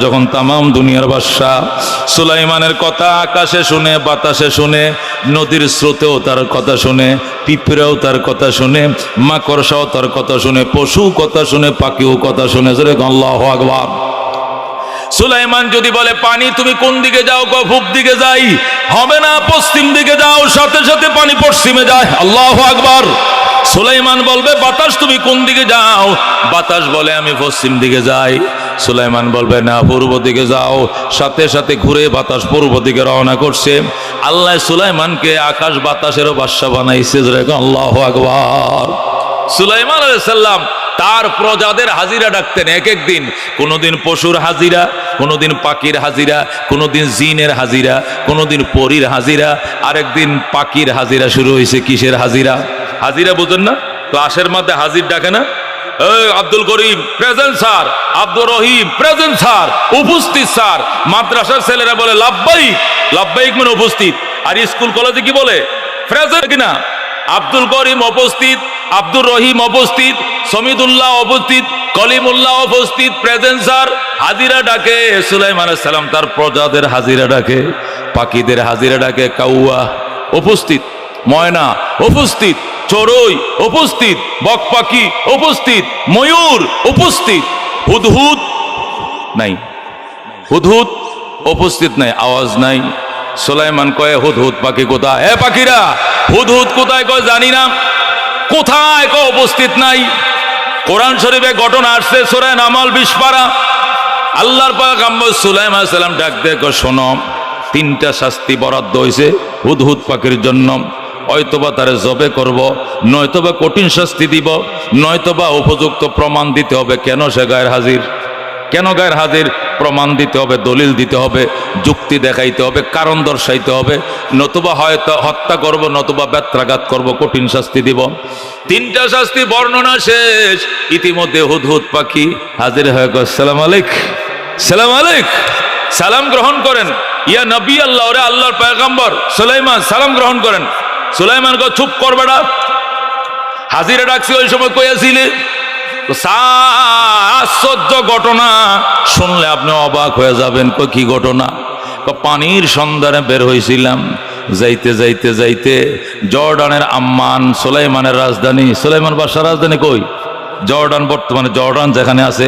যখন তামাম দুনিয়ার বাদশাহ সুলাইমানের কথা আকাশে শুনে, বাতাসে শুনে, নদীর স্রোতেও তার কথা শুনে, পিঁপড়েও তার কথা শুনে, মাকড়সাও তার কথা শুনে, পশু কথা শুনে, পাখিও কথা শুনে। আল্লাহু আকবার। সুলাইমান যদি বলে পানি তুমি কোন দিকে যাও, পূব দিকে যাই, হবে না, পশ্চিম দিকে যাও, সাথে সাথে পানি পশ্চিমে যায়। আল্লাহু আকবার। সুলাইমান বলবে বাতাস তুমি কোন দিকে যাও, বাতাস বলে আমি পশ্চিম দিকে যাই। সুলাইমান বলবে না পূর্ব দিকে যাও, সাথে সাথে ঘুরে বাতাস পূর্ব দিকে রওনা করছে। আল্লাহ সুলাইমানকে আকাশ বাতাসেরও বাদশা বানাইছে। আল্লাহু আকবার। সুলাইমান আলাইহিস সালাম তার প্রজাদের হাজিরা ডাকতেন এক এক দিন। কোনোদিন পশুর হাজিরা, কোনোদিন পাখির হাজিরা, কোনোদিন জিনের হাজিরা, কোনোদিন পরীর হাজিরা, আরেকদিন পাখির হাজিরা শুরু হয়েছে। কিসের হাজিরা? হাজিরা বুঝেন না? ক্লাসের মধ্যে হাজির ডাকে না? Abdul Karim present sir, Abdur Rahim present sir, উপস্থিত স্যার। মাদ্রাসার ছেলেরা বলে লাব্বাইক, লাব্বাইক মানে উপস্থিত। আর স্কুল কলেজে কি বলে? প্রেজেন্ট কিনা? আব্দুল করিম উপস্থিত, আব্দুর রহিম উপস্থিত, সমিদুল্লাহ উপস্থিত, কলিমুল্লাহ উপস্থিত, প্রেজেন্ট স্যার। হাজিরা ডাকে সুলাইমান আলাইহিস সালাম তার প্রজাদের হাজিরা ডাকে, পাখিদের হাজিরা ডাকে। কাউয়া উপস্থিত, ময়না উপস্থিত, চড়ুই উপস্থিত, বক পাখি উপস্থিত, ময়ূর উপস্থিত, হুদহুদ নাই, হুদহুদ উপস্থিত নাই, আওয়াজ নাই। সুলাইমান কয় হুদহুদ পাখি কোথায়? এ পাখিরা হুদহুদ কোথায়? কয় জানি না। কোথায়? কয় উপস্থিত নাই। কোরআন শরীফে ঘটনা আসছে সূরা নামল 20 পারা। আল্লাহর পয়গম্বর সুলাইমান আলাইহিস সালাম ডাক দিয়ে কয় শোনো, তিনটা শাস্তি বরাদ্দ হয়েছে হুদহুদ পাখির জন্য। হয়তোবা তারে জবে করব, নয়তোবা কঠিন শাস্তি দিব, নয়তোবা উপযুক্ত প্রমাণ দিতে হবে কেন সে গায়ের হাজির। কেন গায়ের হাজির? প্রমাণ দিতে হবে, দলিল দিতে হবে, যুক্তি দেখাইতে হবে, কারণ দর্শাইতে হবে। নতুবা হয়তো হত্যা করব, নতুবা ব্যত্রাঘাত করব, কঠিন শাস্তি দিব। তিনটা শাস্তি বর্ণনা শেষ। ইতিমধ্যে হুদহুদ পাখি হাজির হয়ে গেল। সালাম আলাইক, সালাম আলাইক, সালাম গ্রহণ করেন। ইয়া নবী আল্লাহ, ওরে আল্লাহর পয়গম্বর সুলাইমান সালাম গ্রহণ করেন। সুলাইমান কয় চুপ করবে না, হাজিরা ডাকছি ওই সময় কইয়াছিলে। আশ্চর্য ঘটনা শুনলে আপনি অবাক হয়ে যাবেন। কই কি ঘটনা? পানির সন্ধানে বের হয়েছিলাম, যাইতে যাইতে যাইতে জর্ডানের আম্মান, সুলাইমানের রাজধানী। সুলাইমান বাদশার রাজধানী কই? জর্ডান। বর্তমানে জর্ডান যেখানে আছে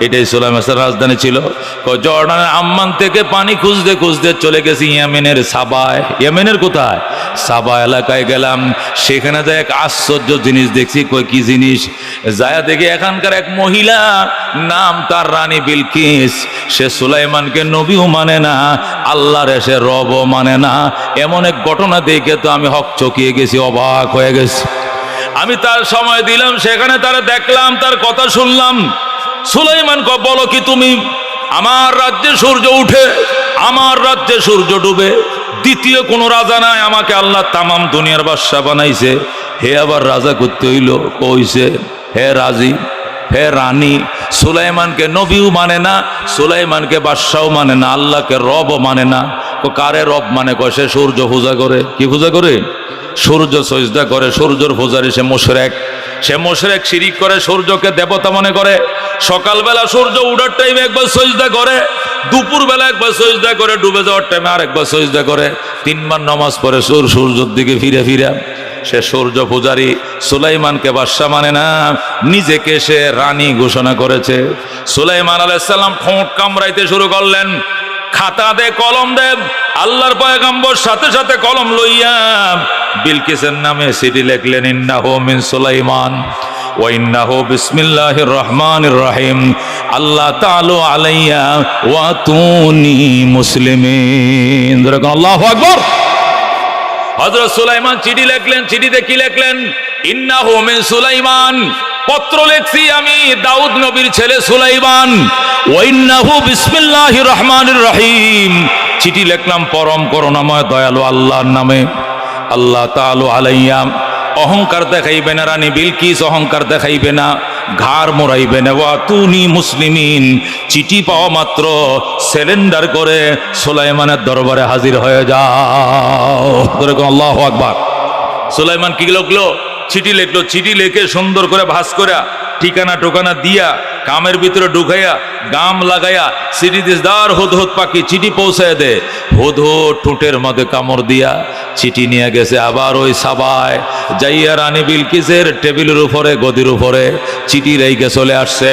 এটাই সুলাইমানের রাজধানী ছিল। জর্ডানের আম্মান থেকে পানি খুঁজতে খুঁজতে চলে গেছি ইয়েমেনের সাবায়। ইয়েমেনের কোথায়? সাবা এলাকায় গেলাম। সেখানে যায় এক আশ্চর্য জিনিস দেখছি। কই কি জিনিস? যায় দেখি এখানকার এক মহিলা, নাম তার রানী বিলকিস। সে সুলাইমানকে নবীও মানে না, আল্লাহর সে রবও মানে না। এমন এক ঘটনা দেখে তো আমি হকচকিয়ে গেছি, অবাক হয়ে গেছি। আমি তার সময় দিলাম, সেখানে তারা দেখলাম, তার কথা শুনলাম। সুলাইমান বলো কি তুমি? আমার রাজ্যে সূর্য উঠে, আমার রাজ্যে সূর্য ডুবে, দ্বিতীয় কোন রাজা নাই, আমাকে আল্লাহ তামাম দুনিয়ার বাদশা বানাইছে। হে আবার রাজা করতে হইল। কইছে হে রাজি, হে রানী। সুলাইমানকে নবীও মানে না, সুলাইমানকে বাদশাও মানে না, আল্লাহকে রবও মানে না। কারে রব মানে? কয় সে সূর্য পূজা করে। কি পূজা করে? সূর্য সজদা করে, সূর্যর পূজারী সে মুশরিক। সে মুশরিক, শিরিক করে, সূর্যকে দেবতা মনে করে। সকালবেলা সূর্য উঠার টাইমে একবার সজদা করে, দুপুরবেলা একবার সজদা করে, ডুবে যাওয়ার টাইমে আরেকবার সজদা করে, 3 বার নামাজ পড়ে সূর্যের দিকে ফিরে ফিরে। সে সূর্য পূজারী। সুলাইমানকে বাদশা মানে না, নিজেকে সে রানী ঘোষণা করেছে। সুলাইমান আলাইহিস সালাম ঠোঁট কামড়াইতে শুরু করলেন। খাতা দে, কলম দে। আল্লাহর পয়গম্বর সাথে সাথে কলম লইয়া বিলকিসের নামে চিঠি লিখলেন। ইন্নাহু মিন সুলাইমান ওয়া ইন্নাহু বিসমিল্লাহির রহমানির রহিম। আল্লাহ তাআলা আলাইয়া ওয়া তুনি মুসলিমিন। আল্লাহু আকবার। হযরত সুলাইমান চিঠি লিখলেন। চিঠিতে কি লিখলেন? ইন্নাহু মিন সুলাইমান, পত্র লিখছি আমি দাউদ নবীর ছেলে সুলাইমান। ওয়া ইন্নাহু বিসমিল্লাহির রহমানির রহিম, চিঠি লিখলাম পরম করুণাময় দয়ালু আল্লাহর নামে। আল্লাহ তাআলা আলাইয়া, অহংকার দেখাইবে না রানী বিলকিস, অহংকার দেখাইবে না, ঘাড় মোড়াইবে না। ওয়া তুনি মুসলিমিন, চিঠি পাওয়া মাত্র সিলিন্ডার করে সুলাইমানের দরবারে হাজির হয়ে যাও। আল্লাহু আকবার। সুলাইমান কি লিখলো? চিঠি লিখলো। চিঠি লিখে সুন্দর করে ভাঁজ করে ঠিকানা টোকানা দিয়া কামের ভিতরে ঢুকাইয়া গাম লাগাইয়া চিঠি দিসদার হুদহুদ পাখি চিঠি পৌঁছায় দে। হুদহুদ ঠোঁটের মধ্যে কামড় দিয়া চিঠি নিয়ে গেছে আবার ওই সাবায় যাইয়া রানী বিলকিসের টেবিলের উপরে গদির উপরে চিঠি রেখে চলে আসছে।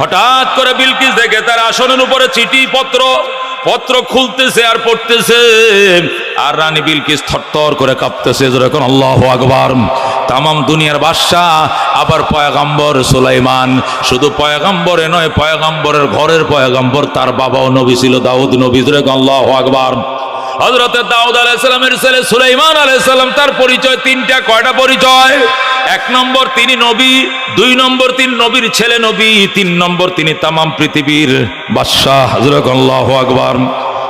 হঠাৎ করে বিলকিস দেখে তার আসনের উপরে চিঠি পত্র খুলতেছে আর পড়তেছে, আর রানী বিলকিস থরথর করে কাঁপতেছে যখন আল্লাহু আকবার। তামাম দুনিয়ার বাদশা আবার পয়গম্বর সুলাইমান, শুধু পয়গম্বরে নয়, পয়গম্বরের ঘরের পয়গম্বর, তার বাবাও নবী ছিল, দাউদ নবী, যখন আল্লাহু আকবার। হযরত দাউদ আলাইহিস সালামের ছেলে সুলাইমান আলাইহিস সালাম, তার পরিচয় তিনটা। কয়টা পরিচয়? এক নম্বর তিনি নবী, দুই নম্বর তিনি নবীর ছেলে নবী, তিন নম্বর তিনি তামাম পৃথিবীর বাদশাহ। হযরত আল্লাহু আকবার।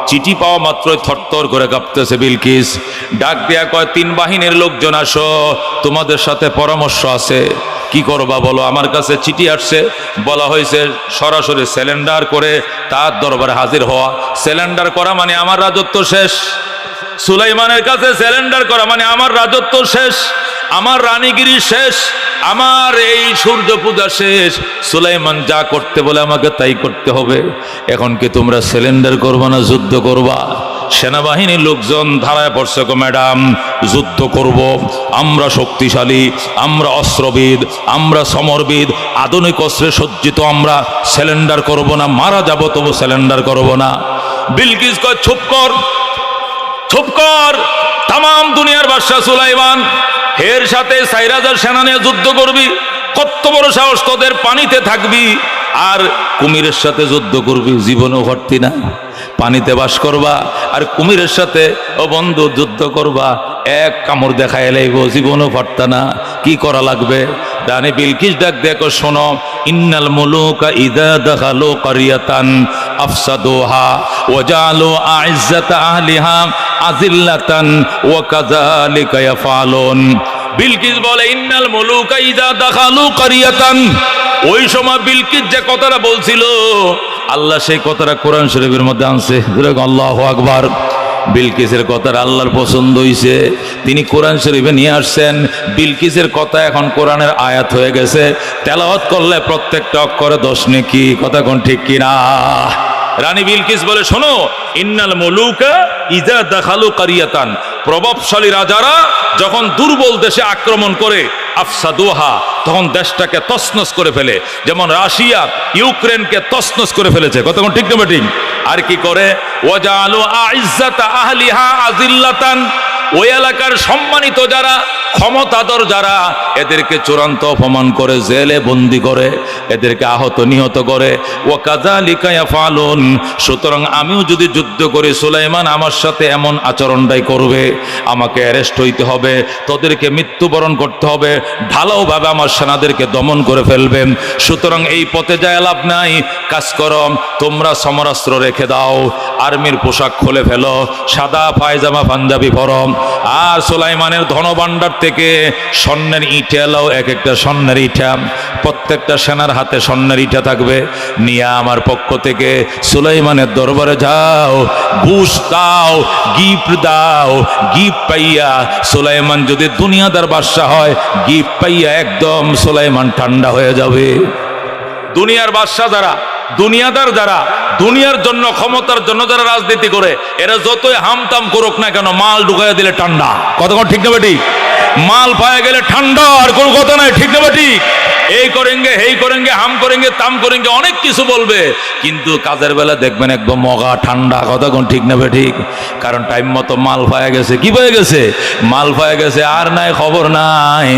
চিঠি পাওয়া মাত্রই থরথর করে কাঁপতেছে বিলকিস। ডাক দেয়া কয়, তিন বাহিনীর লোকজন আসো, তোমাদের সাথে পরামর্শ আছে। কি করবা বলো? আমার কাছে চিঠি আসছে, বলা হয়েছে সরাসরি সিলিন্ডার করে তার দরবারে হাজির হওয়া। সিলিন্ডার করা মানে আমার রাজত্ব শেষ। সুলাইমানের কাছে সিলিন্ডার করা মানে আমার রাজত্ব শেষ, আমার রানীগিরি শেষ, আমার এই সূর্য পূজা শেষ। সুলাইমান যা করতে বলে আমাকে তাই করতে হবে। এখন কি তোমরা সিলিন্ডার করবা না যুদ্ধ করবা? সেনাবাহিনীর লোকজন ধারায় পড়ছে, ম্যাডাম যুদ্ধ করব, আমরা শক্তিশালী, আমরা অস্ত্রবিদ, আমরা সমরবিদ, আধুনিক অস্ত্রে সজ্জিত, আমরা সিলিন্ডার করব না, মারা যাব তবু সিলিন্ডার করব না। বিলকিস কয়, চুপ কর, চুপ কর। তামাম দুনিয়ার বাদশা সুলাইমান, এর সাথে 4000 সেনা নিয়ে যুদ্ধ করবি? কত বড় সাহস তোদের! পানিতে থাকবি আর কুমিরের সাথে যুদ্ধ করবি? জীবনেও পারতি না। পানিতে বাস করবা আর কুমিরের সাথে ও বন্ধু যুদ্ধ করবা, এক কামড় দেখায় লাইব, জীবনেও পারতা না। কি করা লাগবে? রানী বিলকিস ডাক দেখো, শোনো, ইন্নাল মুলুকা ইযা দাখালু ক্বরিয়াতান আফসাদুহা ওয়া জাআলু আ'iজ্জাতা আহলিহা আজিল্লাতান ওয়া কাযালিকা ইয়াফআলুন। বিলকিস বলে, ইন্নাল মুলুকা ইযা দাখালু ক্বরিয়াতান। ওই সময় বিলকিস যে কথাটা বলছিল, আল্লাহ সেই কথাটা কোরআন শরীফের মধ্যে আনছে। আল্লাহু আকবার। বিলকিসের কথার আল্লাহর পছন্দ হইছে, তিনি কোরআন শরীফে নিয়ে আসছেন। বিলকিসের কথা এখন কোরআনের আয়াত হয়ে গেছে, তেলাওয়াত করলে প্রত্যেকটা অক্ষরে 10 নেকি। কথা কোন ঠিক কিনা? রানী বিলকিস বলে, শোনো, ইন্নাল মুলুকা ইযা দাখালু ক্বরিয়াতান, প্রভাবশালী রাজারা যখন দুর্বল দেশে আক্রমণ করে, আফসাদুহা, তখন দেশটাকে তছনছ করে ফেলে। যেমন রাশিয়া ইউক্রেনকে তছনছ করে ফেলেছে। কথা কোন ঠিক না ঠিক? আর কি করে? ওয়া জাআলু আ'iজ্জাতা আহলিহা আজিল্লাতান, ওই এলাকার সম্মানিত যারা, ক্ষমতাধর যারা, এদেরকে চূড়ান্ত অপমান করে, জেলে বন্দি করে, এদেরকে আহত নিহত করে। ওয়া কাযালিকা ইয়াফআলুন। সুতরাং আমিও যদি যুদ্ধ করি, সুলাইমান আমার সাথে এমন আচরণটাই করবে, আমাকে অ্যারেস্ট হইতে হবে, তোদেরকে মৃত্যুবরণ করতে হবে, ঢালাওভাবে আমার সেনাদেরকে দমন করে ফেলবেন। সুতরাং এই পথে যায় লাভ নাই। কাজ করো, তোমরা সমরাস্ত্র রেখে দাও, আর্মির পোশাক খুলে ফেলো, সাদা পায়জামা পাঞ্জাবি পরো, আর সুলাইমানের ধনভাণ্ডার থেকে স্বর্ণের ইটে এলাও, এক একটা স্বর্ণের ইটা, প্রত্যেকটা সেনার হাতে স্বর্ণের ইটা থাকবে, নিয়ে আমার পক্ষ থেকে সুলাইমানের দরবারে যাও, ঘুষ দাও, গিফট দাও। গিফট পাইয়া সুলাইমান যদি দুনিয়াদার বাদশা হয়, গিফট পাইয়া একদম সুলাইমান ঠান্ডা হয়ে যাবে। দুনিয়ার বাদশা যারা, দুনিয়াদার যারা, দুনিয়ার জন্য, ক্ষমতার জন্য যারা রাজনীতি করে, এরা যতই হামতাম করুক না কেন, মাল ঢুকাইয়া দিলে ঠান্ডা। কতক্ষণ ঠিক না বেটি? মাল পায়ে গেলে ঠান্ডা, আর কোনো কথা নাই। ঠিক না বেটি? এই করেঙ্গে, হেই করেঙ্গে, হাম করেঙ্গে, তাম করেঙ্গে, অনেক কিছু বলবে, কিন্তু কাজের বেলা দেখবেন একদম মগা ঠান্ডা। কতক্ষণ ঠিক না বেঠিক? কারণ টাইম মতো মাল পায়ে গেছে। কি পায়ে গেছে? মাল পায়ে গেছে, আর নাই খবর নাই।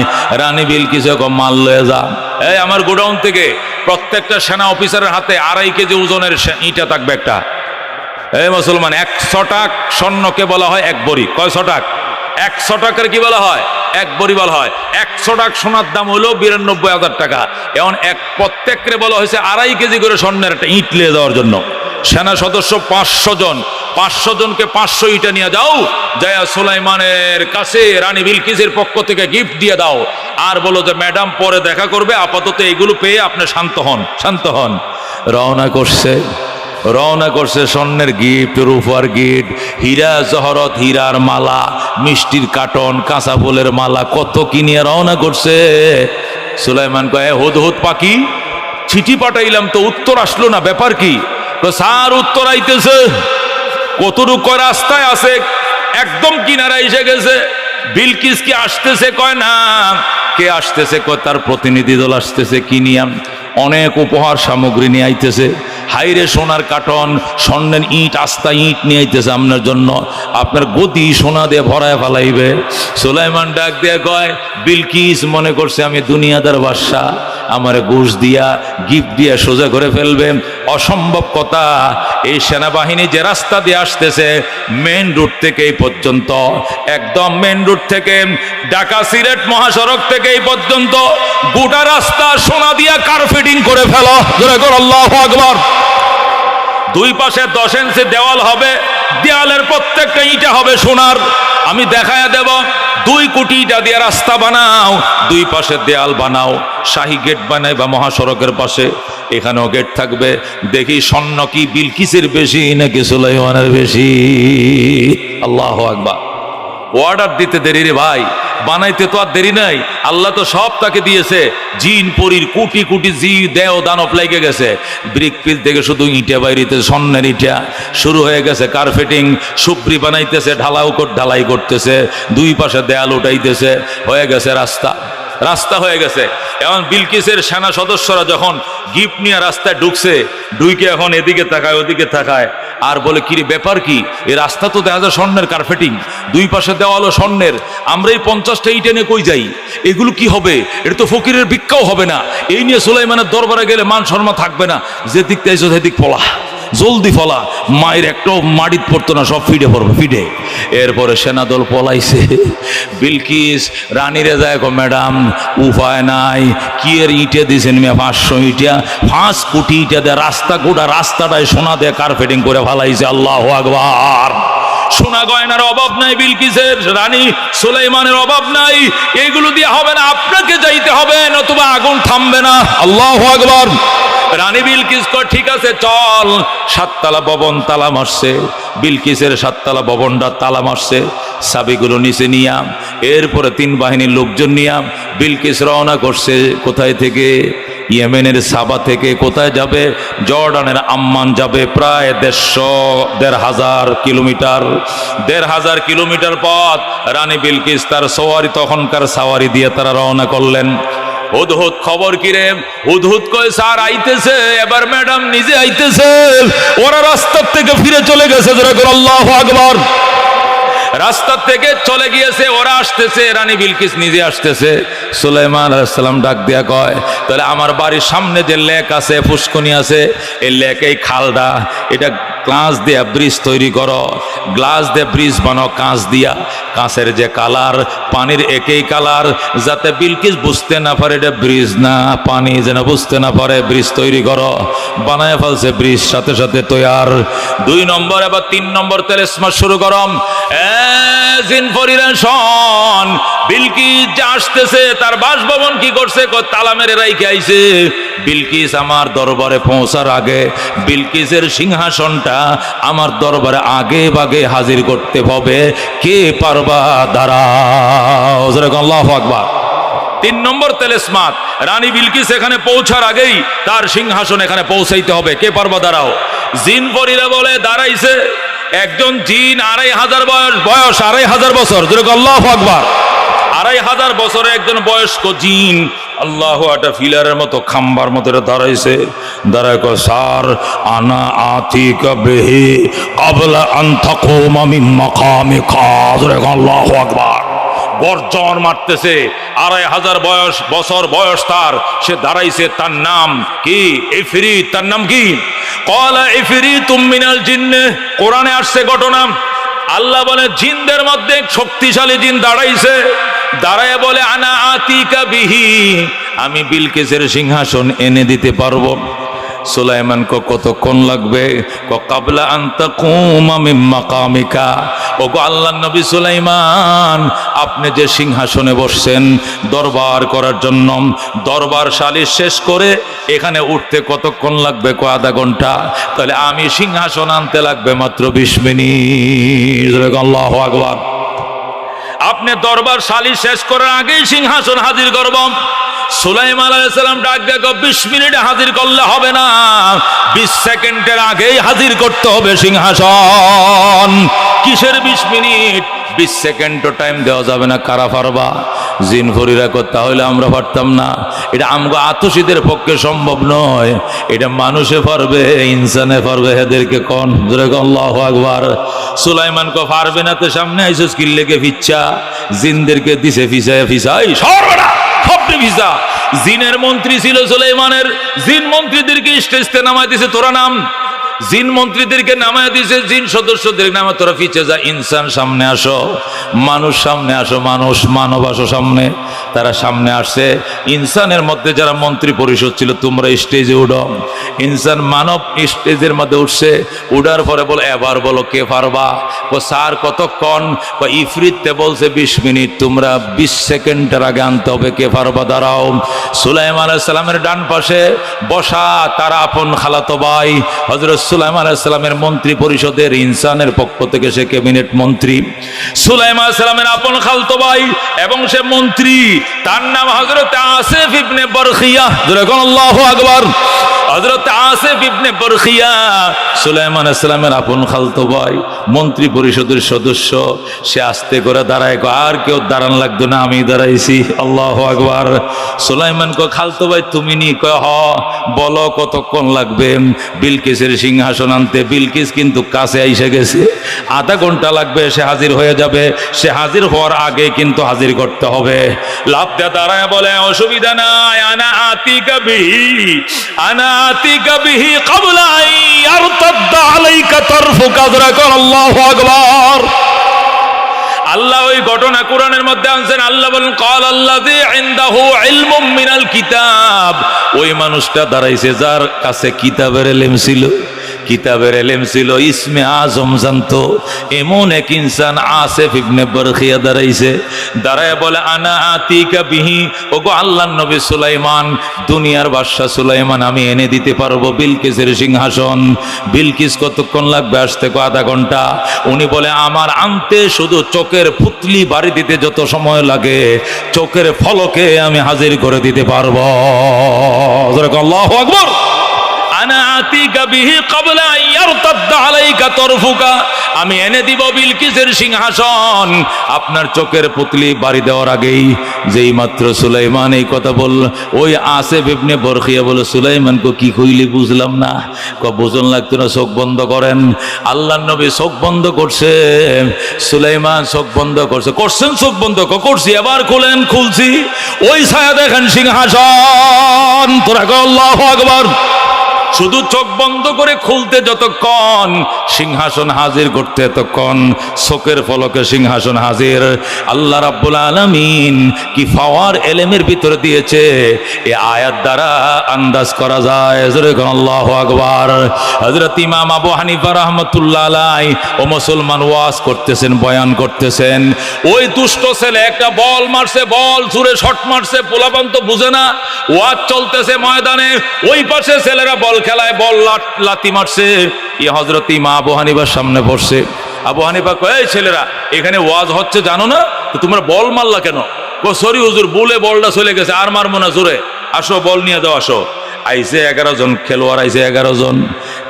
রানী বিলকিস মাল লয়ে যা। এই আমার গোডাউন থেকে প্রত্যেকটা সেনা অফিসারের হাতে 2.5 কেজি ওজনের ইটা থাকবে একটা। এই মুসলমান, 100 টাকা স্বর্ণকে বলা হয় এক বড়ি। কয়শো টাকা? 100 টাকার কি বলা হয়? এক বড়ি বলা হয়। 100 টাকা সোনার দাম হলো 92,000 টাকা। এখন প্রত্যেককে বলা হয়েছে 2.5 কেজি করে স্বর্ণের একটা ইট নিয়ে যাওয়ার জন্য। সেনা সদস্য 500 জন, 500 জনকে 500 ইটা নিয়ে যাও, যায়া সুলাইমানের কাছে রানী বিলকিসের পক্ষ থেকে গিফট দিয়ে দাও, আর বলো যে ম্যাডাম পরে দেখা করবে, আপাতত এইগুলো পেয়ে আপনি শান্ত হন, শান্ত হন। রওনা করছে। রওনা করছে স্বর্ণের গিফট, রূপার গিফট, হীরা জহরত, হীরার মালা, মিষ্টির কার্টন, কাঁচা ফুলের মালা, কত কিনিয়ে রওনা করছে। সুলাইমান কয়, হুদহুদ পাখি চিঠি পাঠাইলাম তো উত্তর আসলো না, ব্যাপার কি? স্যার উত্তর আইতেছে। কতটুকু রাস্তায় আছে, একদম কিনারা এসে গেছে। বিলকিস কি আসতেছে? কয় না। কে আসতেছে? কয় তার প্রতিনিধি দল আসতেছে। কি নিয়াম? অনেক উপহার সামগ্রী নিয়ে আইতেছে। হাইরে সোনার কার্টন, স্বর্ণের ইট, আস্তা ইট নিয়ে আইতেছে আপনার জন্য, আপনার গদি সোনা দিয়ে ভরায় ফেলাইবে। সুলাইমান ডাক দিয়ে কয়, বিলকিস মনে করছে আমি দুনিয়াদার বাদশা, আমারে ঘুষ দিয়া গিফট দিয়া সোজা করে ফেলবে। অসম্ভব কথা। এই সেনাবাহিনী যে রাস্তা দিয়ে আসতেছে, মেন রুট থেকে এই পর্যন্ত, একদম মেন রুট থেকে ঢাকা সিলেট মহাসড়ক থেকে এই পর্যন্ত গোটা রাস্তা সোনা দিয়া কার্পেটিং করে ফেলো। জোরে কর আল্লাহু আকবার। দুই পাশে 10 ইঞ্চি দেওয়াল হবে, দেওয়ালের প্রত্যেকটা ইটা হবে সোনার। আমি দেখায় দেব, 2 কোটি ইটা দিয়ে রাস্তা বানাও, দুই পাশে দেয়াল বানাও, শাহী গেট বানাই বা মহাসড়কের পাশে, এখানেও গেট থাকবে। দেখি স্বর্ণ কি বিলকিসের বেশি নাকি সুলাইমানের বেশি? আল্লাহু আকবার। অর্ডার দিতে দেরি রে ভাই, বানাইতে তো আর দেরি নাই। আল্লাহ তো সব তাকে দিয়েছে। জিন পরীর কোটি কোটি জি দেও দানব লেগে গেছে। ব্রিক পিল থেকে শুধু ইটা বাইরিতে, স্বর্ণের ইটা শুরু হয়ে গেছে। কার্পেটিং সুপ্রি বানাইতেছে, ঢালাই করতেছে, দুই পাশে দেয়াল উঠাইতেছে, হয়ে গেছে রাস্তা। রাস্তা হয়ে গেছে। এখন বিলকিসের সেনা সদস্যরা যখন গিফট নিয়ে রাস্তায় ঢুকছে, ঢুকে এখন এদিকে তাকায় ওদিকে তাকায় আর বলে, কি রে ব্যাপার কি? এই রাস্তা তো দেখা যায় স্বর্ণের কার্পেটিং, দুই পাশে দেওয়ালও স্বর্ণের, আমরা এই 50টা ইট এনে কই যাই? এগুলো কি হবে? এটা তো ফকিরের ভিক্ষাও হবে না। এই নিয়ে সুলাইমানের দরবারে গেলে মান সম্মান থাকবে না। যেদিক তাইছো সেদিক পলা, জলদি ফলা, মায়ের একটাও মাটিত পড়তো না, সব ফিডে পড়বে, ফিডে। এরপরে সেনাদল পলাইছে। বিলকিস রানীরে যায়, ম্যাডাম উপায় নাই, কি এর ইটে দিয়েছেন 500 ইটা, 5 কোটি ইটা দিয়ে রাস্তা, গোটা রাস্তাটায় সোনা দিয়ে কার্পেটিং করে ফেলাইছে। আল্লাহু আকবার। সোনা গয়নার অভাব নাই বিলকিসের, রানী সুলাইমানের অভাব নাই। এগুলো দিয়ে হবে না, আপনাকে যাইতে হবে, নতুবা আগুন থামবে না। আল্লাহু আকবার। রানী বিলকিস কয়, ঠিক আছে চল। 7 তলা ভবন তালা মারছে, বিলকিসের 7 তলা ভবনটা তালা মারছে, চাবিগুলো নিচে নিয়া, এরপরে 3 বাহিনীর লোকজন নিয়া বিলকিস রওনা করছে। কোথায় থেকে? ইয়েমেনের সাবা থেকে। কোথায় যাবে? জর্ডানের আম্মান যাবে। প্রায় 1,500 কিলোমিটার, 1,500 কিলোমিটার পথ। রানী বিলকিস তার সওয়ারি, তখনকার সওয়ারি দিয়ে তারা রওনা করলেন। হুদহুদ খবর কিরে? হুদহুদ কয়, স্যার আইতেছে, এবার ম্যাডাম নিজে আইতেছে, ওরা রাস্তার থেকে ফিরে চলে গেছে। আল্লাহু আকবার। রাস্তা থেকে চলে গিয়েছে, ওরা আসতেছে, রানী বিলকিস নিজে আসতেছে। সুলাইমান আলাইহিস সালাম ডাক দিয়া কয়, তাহলে আমার বাড়ির সামনে যে লেক আছে, পুষ্কনি আছে, এই লেক, এই খালটা, এটা কাঁচ দিয়া ব্রিজ তৈরি করো, গ্লাস দিয়ে ব্রিজ বানাও কাঁচ দিয়া। কাঁচের যে কালার, পানির একই কালার, যাতে বিলকিস বুঝতে না পারে এটা ব্রিজ না, পানি যেন বুঝতে না পারে। ব্রিজ তৈরি করো। বানায় ফেলছে ব্রিজ, সাথে সাথে তৈয়ার। 2 নম্বর, এবার 3 নম্বর তেলেসমা শুরু করম। বিলকিস যে আসতেছে, তার বাসভবন কি করছে? তালা মেরে রাইখে আইছে। বিলকিস আমার দরবারে পৌঁছার আগে বিলকিসের সিংহাসনটা আমার দরবারে আগে ভাগে হাজির করতে হবে। কে পারবা? দাঁড়াও। আল্লাহু আকবার। 3 নম্বর তেলেসমাত, রানী বিলকিস এখানে পৌঁছার আগেই তার সিংহাসন এখানে পৌঁছাইতে হবে। কে পারবা? দাঁড়াও। জিন পরীরা বলে দাঁড়াইছে। একজন জিন 2500 বয়স, 2500 বছর। আল্লাহু আকবার। 2500 বছরে একজন বয়স্ক জিন, আল্লাহ, একটা ফিলারের মতো, খাম্বার মতো দাঁড়াইছে। দাঁড়ায় কয়, স্যার আনা আতিকা বিহি ক্বাবলা আন তাকুমা মিন মাকামিকা। আল্লাহু আকবার। গর্জন মারতেছে। 2500 বছর বয়স তার, সে দাঁড়াইছে। তার নাম কি? ইফরিত। তার নাম কি? ক্বালা ইফরিতুম মিনাল জিন্নে। কোরআনে আসছে ঘটনা। আল্লাহ বলে, জিনদের মধ্যে শক্তিশালী জিন দাঁড়াইছে। দাঁড়ায় বলে, আনা আতিকা বিহি, আমি বিলকিসের সিংহাসন এনে দিতে পারবো। সুলাইমান কতক্ষণ লাগবে? কাবলা আন তাকুমা মিন মাকামিকা। ওগো আল্লাহর নবী সুলাইমান, আপনি যে সিংহাসনে বসছেন দরবার করার জন্য, দরবার সালিশ শেষ করে এখানে উঠতে কতক্ষণ লাগবে? আধা ঘন্টা। তাহলে আমি সিংহাসন আনতে লাগবে মাত্র 20 মিনিট। আল্লাহু আকবার। আপনি দরবার সালিশ শেষ করার আগেই সিংহাসন হাজির করব। সুলাইমান আলাইহিস সালাম ডাক দিয়ে 20 মিনিটে হাজির করলে হবে না, 20 সেকেন্ডের আগেই হাজির করতে হবে সিংহাসন। কিসের 20 মিনিট? 20 সেকেন্ডও টাইম দেওয়া যাবে না। কারা পারবা? জিন ফরিরা করতে হলে আমরা পারতাম না। এটা আমগো আতসীদের পক্ষে সম্ভব নয়। এটা মানুষে পারবে, ইনসানে পারবে। এদেরকে কোন জোরে আল্লাহু আকবার। সুলাইমান পারবে না, তো সামনে আইসো স্কিল লেগে ফিচ্ছা। জিনদেরকে দিছে ফিসায় ফিসাই সর্বনা খপড়ি ফিসা। জিনের মন্ত্রী ছিল সুলাইমানের, জিন মন্ত্রীদেরকে স্টেজতে নামায় দিছে, তোরা নাম। জিন মন্ত্রীদেরকে নামায় দিয়েছে, জিন সদস্যদের নামে তোরা পিছে যা, ইনসান সামনে আসো, মানুষ সামনে আসো, মানব আসো সামনে। তারা সামনে আসছে। ইনসানের মধ্যে যারা মন্ত্রী পরিষদ ছিল, তোমরা স্টেজে উঠো। ইনসান মানব স্টেজের মধ্যে উঠছে। উঠার পরে বলে, এবার বলো কে পারবা? স্যার কতক্ষণ? ইফরিতে বলছে 20 মিনিট, তোমরা 20 সেকেন্ডের আগে আনতে হবে। কে পারবা? দাঁড়াও। সুলাইমান আলাইহিস সালামের ডান পাশে বসা তার আপন খালাতো ভাই হযরত সুলাইমান আলাইহিস সালামের মন্ত্রী পরিষদের, ইনসানের পক্ষ থেকে সে ক্যাবিনেট মন্ত্রী। সুলাইমান আলাইহিস সালামের আপন খালাতো ভাই এবং সে মন্ত্রী, তার নাম হযরত আসিফ ইবনে বরখিয়া। যেরকম আল্লাহু আকবার। হযরত আসিফ ইবনে বরখিয়া সুলাইমান আলাইহিস সালামের আপন খালাতো ভাই, মন্ত্রী পরিষদের সদস্য। সে আস্তে করে দাঁড়ায়, আর কেউ দাঁড়ান লাগতো না, আমি দাঁড়াইছি। আল্লাহু আকবার। সুলাইমান খালাতো ভাই তুমি নি? হ। বলো কতক্ষণ লাগবে বিলকিসের সিংহাসন আনতে? বিলকিস কিন্তু কাছে আইসা গেছে, আধা ঘন্টা লাগবে, সে হাজির হয়ে যাবে। সে হাজির হওয়ার আগে কিন্তু হাজির করতে হবে। লাভ দিয়ে দাঁড়ায় বলে, অসুবিধা নাই, আনা আতিকা বিহি, আনা আতিকা বিহি ক্বাবলা আন ইয়ারতাদ্দা আলাইকা তারফুকা। আল্লাহু আকবার। আল্লাহ ওই ঘটনা কোরআনের মধ্যে আনছেন। আল্লাহ বলেন, ক্বাল আল্লাযী ইনদাহু ইলমুম মিনাল কিতাব। ওই মানুষটা দাঁড়াইছে যার কাছে কিতাবের ইলম ছিল, কিতাবের ইলম ছিল, ইসমে আজম জানতো। এমন এক ইনসান আসিফ ইবনে বরখিয়া দাঁড়াইছে। দাঁড়ায় বলে, আনা আতিকা বিহি। ওগো আল্লাহর নবী সুলাইমান, দুনিয়ার বাদশা সুলাইমান, আমি এনে দিতে পারবো বিলকিসের সিংহাসন। বিলকিস কতক্ষণ লাগবে আসতে? আধা ঘন্টা। উনি বলে, আমার আনতে শুধু চোখের পুতলি বাড়ি দিতে যত সময় লাগে, চোখের ফলকে আমি হাজির করে দিতে পারবো। আল্লাহু আকবার। আনা আতিকা বিহি ক্বাবলা আন ইয়ারতাদ্দা আলাইকা তারফুকা। আমি এনে দিব বিলকিসের সিংহাসন আপনার চোখের পুতলি বাড়ি দেওয়ার আগেই। যেই মাত্র সুলাইমান এই কথা বলল, ওই আসিফ ইবনে বরখিয়া বলে, সুলাইমানকে কি কইলি বুঝলাম না। বুঝন লাগতো না, চোখ বন্ধ করেন। আল্লাহর নবী চোখ বন্ধ করছে। সুলাইমান চোখ বন্ধ করছে। করছেন চোখ বন্ধ? করছি। এবার খুলেন। খুলছি। ওই ছায়া দেখেন সিংহাসন। তোরা আল্লাহু আকবার। শুধু চোখ বন্ধ করে খুলতে যতক্ষণ, সিংহাসন হাজির করতে এতক্ষণ। চোখের ফলকে সিংহাসন হাজির। আল্লাহ রাব্বুল আলামিন কি পাওয়ার এলেমের ভিতরে দিয়েছে, এই আয়াত দ্বারা আন্দাজ করা যায়। আল্লাহু আকবার। হযরত ইমাম আবু হানিফা রাহমাতুল্লাহ আলাইহি ও মুসলমান ওয়াজ করতেছেন, বয়ান করতেছেন। ওই দুষ্ট ছেলে একটা বল মারছে, বল ছুঁড়ে শট মারছে। পোলাপান তো বুঝে না, ওয়াজ চলতেছে ময়দানে। ওই পাশে ছেলেরা বল খেলায়, বল লাথি মারছে। এই হযরত ইমাম আবু হানিফার সামনে পড়ছে। আবু হানিফা কয়, এই ছেলেরা, এখানে ওয়াজ হচ্ছে জানো না, তো তোমরা বল মারলা কেন? সরি হুজুর, বলে বলটা চলে গেছে, আর মারবো না, জোরে আসো, বল নিয়ে দাও, আসো। আইসে 11 জন খেলোয়াড়, আইসে 11 জন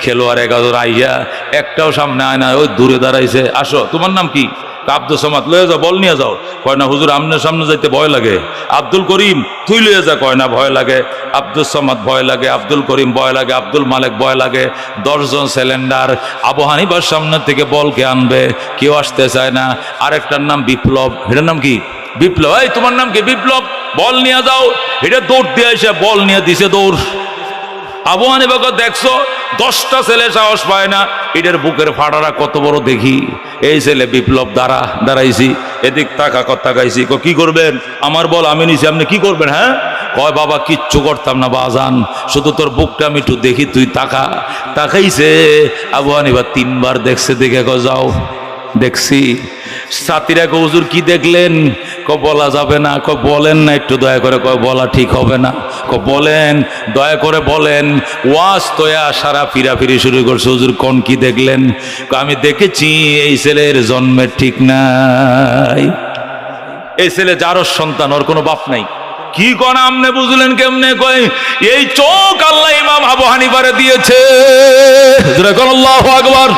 খেলোয়াড়, 11 জন আইয়া একটাও সামনে আয় না, ওই দূরে দাঁড়াইছে। আসো, তোমার নাম কি? আব্দুল সামাদ। লয়ে যাও, বল নিয়ে যাও। কয় না হুজুর, আমনের সামনে যাইতে ভয় লাগে। আব্দুল করিম, তুই লয়ে যা। কয় না, ভয় লাগে। আব্দুল সামাদ ভয় লাগে, আব্দুল করিম ভয় লাগে, আব্দুল মালেক ভয় লাগে। 10 জন সিলিন্ডার আবু হানিফার সামনে থেকে বলকে আনবে, কেউ আসতে চায় না। আরেকটার নাম বিপ্লব। এটার নাম কি? বিপ্লব। এই তোমার নাম কি? বিপ্লব। বল নিয়ে যাও। এটা দৌড় দিয়ে এসে বল নিয়ে দিছে, দৌড়। আবু হানিফা দেখছো, 10টা ছেলে সাহস পায় না। এটার বুকের ফাড়ারা কত বড় দেখি। এই ছেলে বিপ্লব দাঁড়াইছি, এদিক তাকাইছি। কি করবেন? আমার বল আমি নিছি, আপনি কি করবেন? হ্যাঁ, কয় বাবা কিচ্ছু করতাম না বাজান, শুধু তোর বুকটা আমি একটু দেখি, তুই তাকা। তাকাইছে, আবু হানিফা 3 বার দেখছে, দেখে কয় যাও। দেখছি। সাথীরা কয় হুজুর কি দেখলেন? কয় বলা যাবে না। কয় বলেন না একটু দয়া করে। কয় বলা ঠিক হবে না। কয় বলেন, দয়া করে বলেন। ওয়াজ তোয়া সারা ফিরাফিরি শুরু করছে, হুজুর কোন কি দেখলেন? কয় আমি দেখেছি এই ছেলের জন্মের ঠিক নাই। এই ছেলে যারও সন্তান, ওর কোনো বাপ নাই। কি কোন আমনে বুঝলেন কেমনে? কয় এই চোখ আল্লাহ ইমাম আবু হানিফারে দিয়েছে। আল্লাহু আকবার।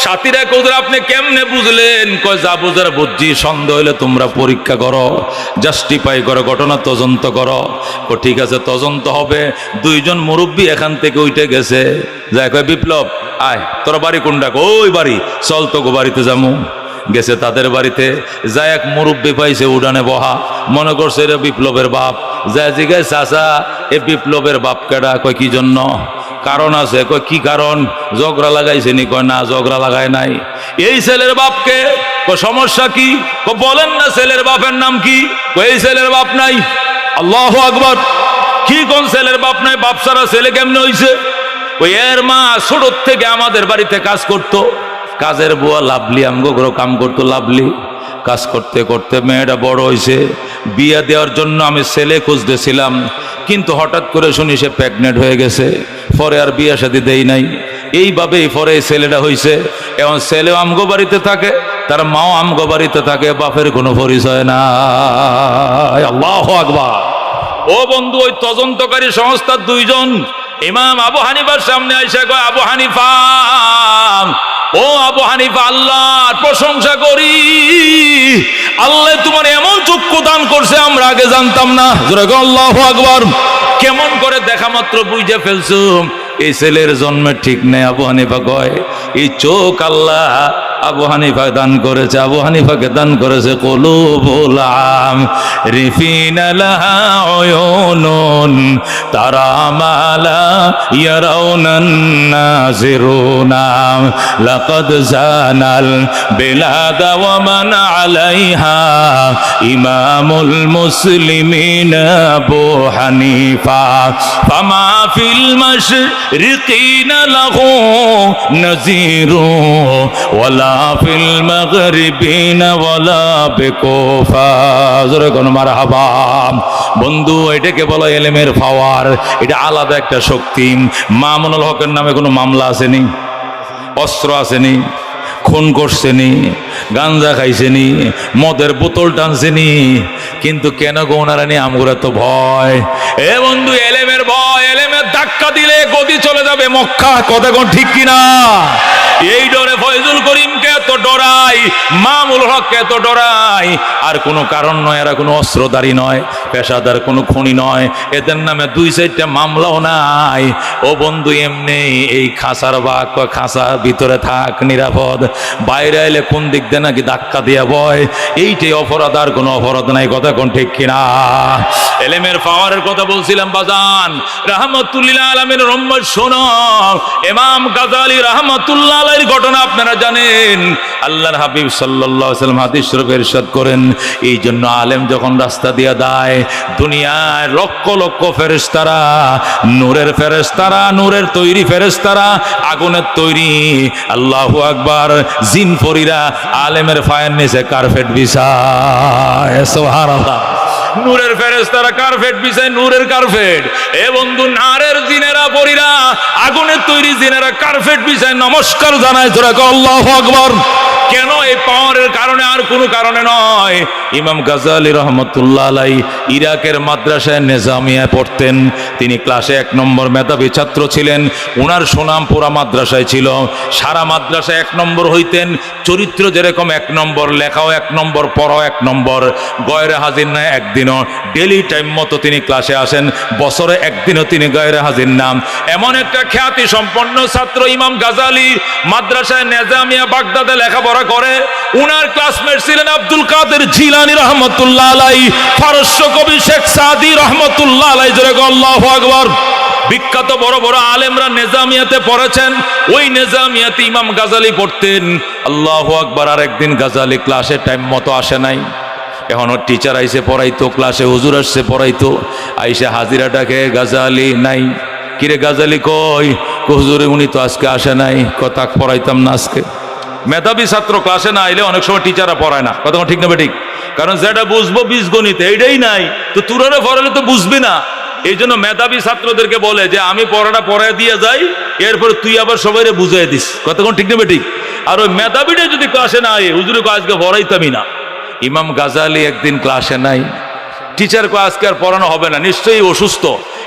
সাথীরা কোথায় আপনি কেমনে বুঝলেন? কয় যা বুঝার বুঝছি, সন্দেহ হইলে তোমরা পরীক্ষা করো, জাস্টিফাই করো, ঘটনা তদন্ত করো। ঠিক আছে, তদন্ত হবে। 2 জন মুরব্বী এখান থেকে উঠে গেছে, যাই কয় বিপ্লব আয়, তোর বাড়ি কোনটা? ওই বাড়ি, চল তো গো বাড়িতে যামু। গেছে তাদের বাড়িতে, যা এক মুরব্বী পাইছে উডানে বহা, মনে করছে এটা বিপ্লবের বাপ। যা জিজ্ঞাসা চাচা এ বিপ্লবের বাপ কেডা? কয় কি জন্য? কারণ আছে। কয় কি কারণ? ঝগড়া লাগাইছে নি? কয় না, ঝগড়া লাগায় নাই। এই ছেলের বাপকে। কয় সমস্যা কি? কয় বলেন না ছেলের বাপের নাম কি? কয় এই ছেলের বাপ নাই। আল্লাহু আকবার। কি কোন ছেলের বাপ নাই? বাপ ছাড়া ছেলে কেমনে হইছে? ওই এর মা ছোট থেকে আমাদের বাড়িতে কাজ করতো, কাজের বুয়া লাভলি, আমগো কাম করতো লাভলি। কাজ করতে করতে মেয়েটা বড় হয়েছে, বিয়ে দেওয়ার জন্য আমি ছেলে খুঁজতেছিলাম, কিন্তু হঠাৎ করে শুনি সে প্রেগনেন্ট হয়ে গেছে। পরে আর বিয়ে শাদী দেই নাই। এইভাবেই পরে ছেলেটা হয়েছে। এখন ছেলেও আমগো বাড়িতে থাকে, তার মাও আমগো বাড়িতে থাকে, বাপের কোনো পরিচয় না। আল্লাহু আকবার। ও বন্ধু, ওই তদন্তকারী সংস্থার 2 জন ইমাম আবু হানিফার সামনে আইসা কয় আবু হানিফা, ও আবু হানিফা, আল্লাহর প্রশংসা করি, আল্লাহ তোমার এমন চক্ষু দান করছে আমরা আগে জানতাম না। আল্লাহু আকবার। কেমন করে দেখা মাত্র বুঝে ফেলছো এই ছেলের জন্মের ঠিক নেই। আবু হানিফা কয় এই চোখ আল্লাহ আবু হানিফা দান করেছে, আবু হানিফাকে দান করেছে কুলুবুল আরিফিনা লাহা উয়ুনুন তারা মালা ইয়ারাউনান নাযিরুনা লাকাদ জানাল বিলাদা ওয়া মান আলাইহা ইমামুল মুসলিমিন আবু হানিফা ফামা ফিল মাশরিকিনা লাহু নাযিরু ওয়ালা ফিল মাগরিবিনা ওয়ালা বিকুফা। জোরে কোন মারহাবা। বন্ধু, এটাকে বলা ইলমের পাওয়ার। এটা আলাদা একটা শক্তি। মামুনুল হকের নামে কোনো মামলা আসেনি, অস্ত্র আসেনি, খুন করছেনি, গাঞ্জা খাইছেনি, মদের বোতল টানছেনি, কিন্তু কেন গো ওনারা নিয়ে আমগুলো তো ভয়? এ বন্ধু, এলেমের ভয়। এলেমের ধাক্কা দিলে গদি চলে যাবে মক্কা। কথা কোন ঠিক কিনা? এই ডরে ফয়জুল করিমকে এত ডরাই, মামুল হককে এত ডরাই, আর কোনো কারণ নয়। এরা কোনো অস্ত্রধারী নয়, পেশাদার কোনো খুনি নয়, এদের নামে 2-4টা মামলাও নাই। ও বন্ধু, এমনি এই খাঁচার বাঘ, খাঁচার ভিতরে থাক নিরাপদ, বাইরে এলে কোন দিক দিয়ে নাকি ধাক্কা দিয়া বয়। এইটাই অপরাধ, আর কোনো অপরাধ নাই। কথা কোন ঠিক কিনা? এলেমের পাওয়ারের কথা বলছিলাম বাজান। রাহমাতুল্লিল আলামিন রহমত শোনো, ইমাম গাজালি রাহমাতুল্লাহ আলাইহির ঘটনা আপনারা জানেন। আল্লাহর হাবিব সাল্লাল্লাহু আলাইহি ওয়াসাল্লাম হাদিস শরীফে ইরশাদ করেন, এই জন্য আলেম যখন রাস্তা দিয়ে দেয়, দুনিয়ায় লক্ষ লক্ষ ফেরেশতারা, নূরের ফেরেশতারা, নূরের তৈরি ফেরেশতারা, আগুনের তৈরি, আল্লাহু আকবার, জিন পরীরা আলেমের পায়ের নিচে কার্পেট বিছায়। সুবহানাল্লাহ। নূরের ফেরেশতারা কার্পেট বিছায়, নূরের কার্পেট। এ বন্ধু, নারের জিনেরা পরীরা, আগুনের তৈরি জিনেরা কার্পেট বিছায় নমস্কার জানায়। জোরে আল্লাহু আকবার। কেন? এই পাওয়ারের কারণে, আর কোনো কারণে নয়। ইমাম গাজালি রহমতুল্লাহ আলাইহি ইরাকের মাদ্রাসায় নিজামিয়ায় পড়তেন। তিনি ক্লাসে 1 নম্বর মেধাবী ছাত্র ছিলেন। ওনার সুনাম পুরা মাদ্রাসায় ছিল। সারা মাদ্রাসায় 1 নম্বর হইতেন। চরিত্র যেরকম 1 নম্বর, লেখাও 1 নম্বর, পড়াও 1 নম্বর। গয়রে হাজির নয় একদিনও। ডেলি টাইম মতো তিনি ক্লাসে আসেন। বছরে 1 দিনও তিনি গয়রে হাজির নাম। এমন একটা খ্যাতি সম্পন্ন ছাত্র ইমাম গাজালি। মাদ্রাসায় নিজামিয়া বাগদাদে লেখাপড়া করে। উনার ক্লাসমেট ছিলেন আব্দুল কাদের জিলানী রহমতুল্লাহ আলাইহি, ফারস্য কবি শেখ সাদি রহমতুল্লাহ আলাইহি। জোরে আল্লাহু আকবার। বিখ্যাত বড় বড় আলেমরা নিজামিয়াতে পড়েছেন। ওই নিজামিয়াতে ইমাম গাজালি পড়তেন। আল্লাহু আকবার। আর একদিন গাজালি ক্লাসে টাইম মতো আসে নাই। এখন ওর টিচার আইসে পড়াইতো, ক্লাসে হুজুর আসছে পড়াইতো, আইসে হাজিরাটাকে গাজালি নাই, কিরে গাজালি কই? হুজুরে উনি তো আজকে আসে নাই, কথা পড়াইতাম না আজকে। মেধাবী ছাত্র ক্লাসে না আইলে অনেক সময় টিচাররা পড়ায় না, কথা ঠিক না ঠিক? কারণ যেটা বুঝবো বীজগণিত এইটাই নাই, তো তুরারে পড়ালে তো বুঝবি না। এই জন্য মেধাবী ছাত্রদেরকে বলে যে আমি পড়াটা পড়ায় দিয়ে যাই, এরপরে তুই আবার সবাই বুঝাই দিস, কথা ঠিক না ঠিক? আর ওই মেধাবীটা যদি ক্লাসে না আয়, হুজুরে আজকে পড়াইতামই না। ইমাম গাজালি একদিন ক্লাসে নাই, টিচার কো আজকে আর পড়ানো হবে না, নিশ্চয়ই অসুস্থ,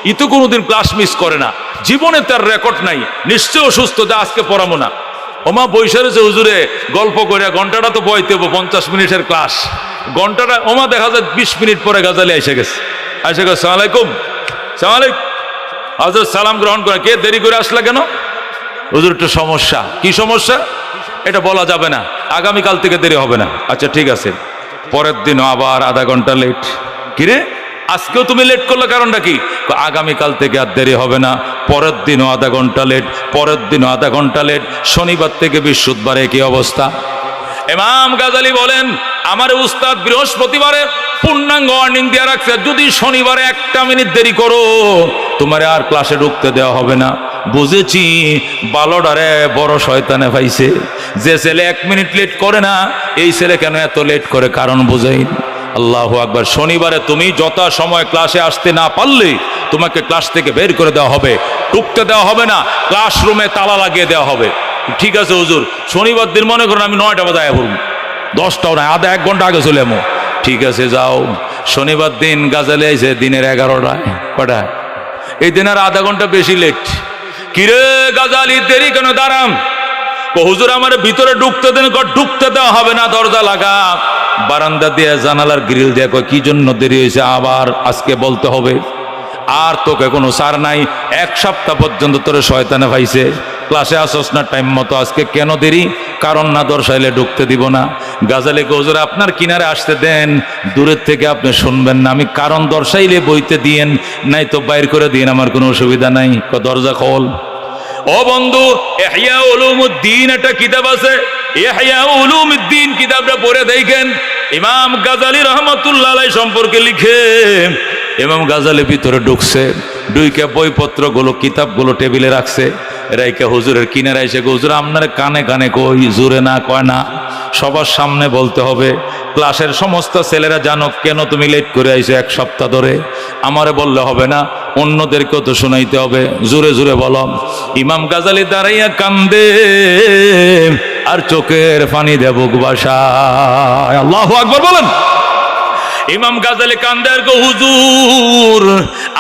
ই তো কোনোদিন ক্লাস মিস করে না, জীবনে তার রেকর্ড নাই, নিশ্চয়ই অসুস্থ, যা আজকে পড়াবো না। ওমা বৈশা রয়েছে হুজুরে গল্প করে, ঘন্টাটা তো বইতে 50 মিনিটের ক্লাস, ঘন্টাটা ওমা দেখা যায় 20 মিনিট পরে গাজালি এসে গেছে। সালাম আলাইকুম, সালাম আলাইকুম। হযরত সালাম গ্রহণ করে, কে দেরি করে আসলা কেন? হুজুর একটু সমস্যা। কি সমস্যা? এটা বলা যাবে না, আগামীকাল থেকে দেরি হবে না। আচ্ছা ঠিক আছে। পরের দিনও আবার আধা ঘন্টা লেট। কিরে আজকেও তুমি লেট করলে, কারণটা কি? আগামীকাল থেকে আর দেরি হবে না। পরের দিনও আধা ঘন্টা লেট, পরের দিনও আধা ঘন্টা লেট। শনিবার থেকে বৃহস্পতিবারে কি অবস্থা? ইমাম গাজালি বলেন, আমার উস্তাদ বৃহস্পতিবারে পূর্ণাঙ্গ ওয়ার্নিং দিয়ে রাখছে, যদি শনিবারে 1 মিনিট দেরি করো তোমার আর ক্লাসে ঢুকতে দেওয়া হবে না। বুঝেছি বালোডারে বড় শয়তানে পাইছে, যে ছেলে 1 মিনিট লেট করে না, এই ছেলে কেন এত লেট করে, কারণ বুঝাই। আল্লাহু আকবার। শনিবারে তুমি যথা সময় ক্লাসে আসতে না পারলে তোমাকে ক্লাস থেকে বের করে দেওয়া হবে, ঢুকতে দেওয়া হবে না, ক্লাসরুমে তালা লাগিয়ে দেওয়া হবে। ঠিক আছে হুজুর, শনিবার দিন মনে করুন আমি 9টা বাজে পড়ব, 10টাও না, আধা 1 ঘন্টা আগে চলে এমো। ঠিক আছে যাও। শনিবার দিন গাজালে আইছে দিনের 11টায়, কটায়? এই দিন আর আধা ঘন্টা বেশি লেট। কিরে গাজালি দেরি কেন? দাঁড়াম। হুজুর আমার ভিতরে ঢুকতে দেন। ঢুকতে দেওয়া হবে না, দরজা লাগা। বারান্দা দিয়ে জানালার গ্রিল দিয়ে কয় কি জন্য দেরি হয়েছে আবার আজকে বলতে হবে। আর তোকে কোনো সার নাই, 1 সপ্তাহ পর্যন্ত তোরে শয়তানে পাইছে, ক্লাসে আসস না টাইম মতো, আজকে কেন দেরি? কারণ না দর্শাইলে ঢুকতে দিব না। গাজালি হুজুর আপনার কিনারে আসতে দেন, দূরের থেকে আপনি শুনবেন না, আমি কারণ দর্শাইলে বইতে দিয়েন, নাই তো বাইর করে দিন, আমার কোনো অসুবিধা নাই। দরজা খোল। ও বন্ধু, ইহয়া উলুমুদ্দিন একটা কিতাব আছে, ইহয়া উলুমুদ্দিন কিতাবটা পড়ে দেখেন। ইমাম গাজালি রহমাতুল্লাহ আলাইহি সম্পর্কে লিখে, ইমাম গাজালি ভিতরে ঢুকছে, ঢুকে বইপত্রগুলো কিতাবগুলো টেবিলে রাখছে, রাইকা হুজুরের কিনারে এসে, হুজুর আপনার কানে কানে কই, জোরে না কয় না, সবার সামনে বলতে হবে, ক্লাসের সমস্ত ছেলেরা জানো কেন তুমি লেট করে আইছো 1 সপ্তাহ ধরে। আমারে বললে হবে না, অন্যদেরকেও তো শোনাইতে হবে, জোরে জোরে বলো। ইমাম গাজালি দাঁড়াইয়া কান্দে আর চোখের পানি দেব বাসায়। আল্লাহু আকবার বলেন। ইমাম গাজালি কান্দে আর কো, হুজুর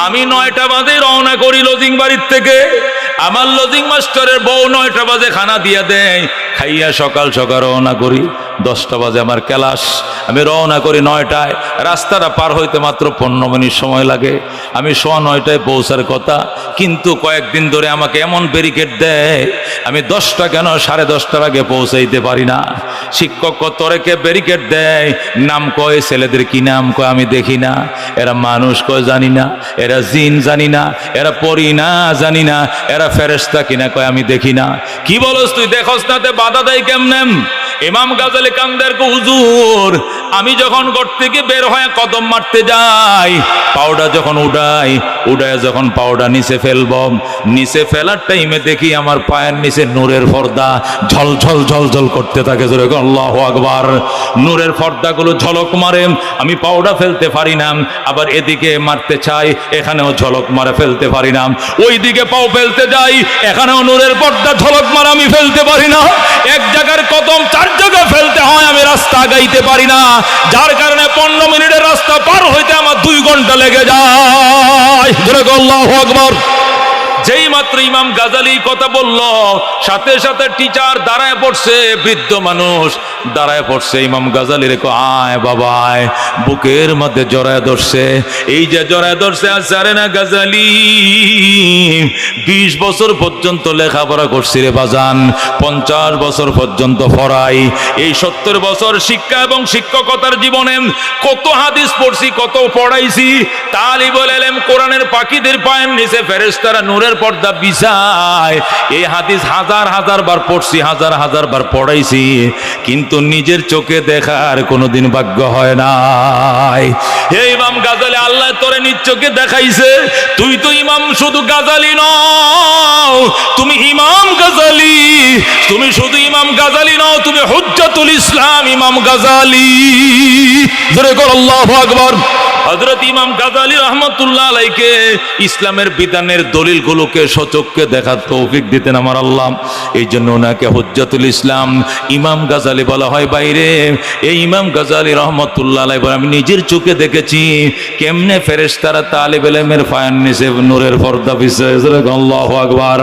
আমি 9টা বাজে রওনা করি লজিং বাড়ির থেকে, আমার লজিং মাস্টারের বউ 9টা বাজে খানা দিয়া দেয়, খাইয়া সকাল সকাল রওনা করি, 10টা বাজে আমার ক্লাস, আমি রওনা করি 9টায়, রাস্তাটা পার হইতে মাত্র 15 মিনিট সময় লাগে, আমি 9:15 পৌঁছার কথা, কিন্তু কয়েকদিন ধরে আমাকে এমন ব্যারিকেড দেয়, আমি 10টা কেন 10:30টার আগে পৌঁছাইতে পারি না। শিক্ষক কতরেকে ব্যারিকেড দেয়, নাম কয়, ছেলেদের কি নাম কয় আমি দেখি না, এরা মানুষ কয় জানি না, এরা জিন জানি না, এরা পরি না জানি না, এরা ফেরেশতা কিনা কয় আমি দেখি না। কি বলস তুই, দেখস না তে বাধা দেয় কেমনে? ইমাম গাজালি কান্দের কো, হুজুর আমি যখন ঘর থেকে বের হয়ে কদম মারতে যাই, পাউডার যখন উড়ায় যখন পাউডার নিচে ফেলব, নিচে ফেলার টাইমে দেখি আমার পায়ের নিচে নূরের পর্দা ঝলঝল ঝলঝল করতে থাকে। জোরে আল্লাহু আকবার। নূরের পর্দাগুলো ঝলক মারে, আমি পাউডার ফেলতে পারি না, আবার এদিকে মারতে চাই, এখানেও ঝলক মারে ফেলতে পারি না, ওইদিকে পাও ফেলতে যাই, এখানেও নূরের পর্দা ঝলক মারে আমি ফেলতে পারি না, এক জায়গার কদম 4 জায়গায় ফেলতে হয়, আমি রাস্তা গাইতে পারি না, যার কারণে 15 মিনিটের রাস্তা পার হইতে আমার 2 ঘন্টা লেগে যায়। আল্লাহু আকবার। যেই মাত্র ইমাম গাজালি কথা বলল, সাথে সাথে টিচার দাঁড়ায় পড়ছে, বৃদ্ধ মানুষ দাঁড়ায় পড়ছে, ইমাম গাজালি রেখো আয় বাবা আয়, বুকের মধ্যে জড়ায় ধরছে, এই যে জড়ায় ধরছে, আর জানে না গাজালি 20 বছর পর্যন্ত লেখাপড়া করছি রে বাজান, 50 বছর পর্যন্ত পড়াই, এই 70 বছর শিক্ষা এবং শিক্ষকতার জীবনে কত হাদিস পড়ছি, কত পড়াইছি, তালিবুল ইলম কোরআনের পাখিদের পায়ের নিচে ফেরেশতারা নূরের নূরের পর্দা বিছায়। এই হাদিস হাজার হাজার বার পড়ছি, হাজার হাজার বার পড়াইছি, কিন্তু নিজের চোখে দেখার কোনোদিন ভাগ্য হয় নাই। হে ইমাম গাজালি, আল্লাহ তোরে নিজ চোখে দেখাইছে। তুই তো ইমাম শুধু গাজালি নও, তুমি ইমাম গাজালি। তুমি শুধু ইমাম গাজালি নও, তুমি হুজ্জাতুল ইসলাম ইমাম গাজালি। জোরে কর আল্লাহু আকবার। হযরত ইমাম গাজালি রহমাতুল্লাহ আলাইকে ইসলামের বিধানের দলিলগুলোকে সচক্ষে দেখার তৌফিক দিতেন আমার আল্লাহ। এই জন্য ওনাকে হুজ্জাতুল ইসলাম ইমাম গাজালি বলা হয়। বাইরে এই ইমাম গাজালি রহমাতুল্লাহ আলাইহি বলেন, আমি নিজের চোখে দেখেছি কেমনে ফেরেশতারা তালিবে ইলমের ফায়ান নিচে নূরের পর্দা বিছায়। আল্লাহু আকবার।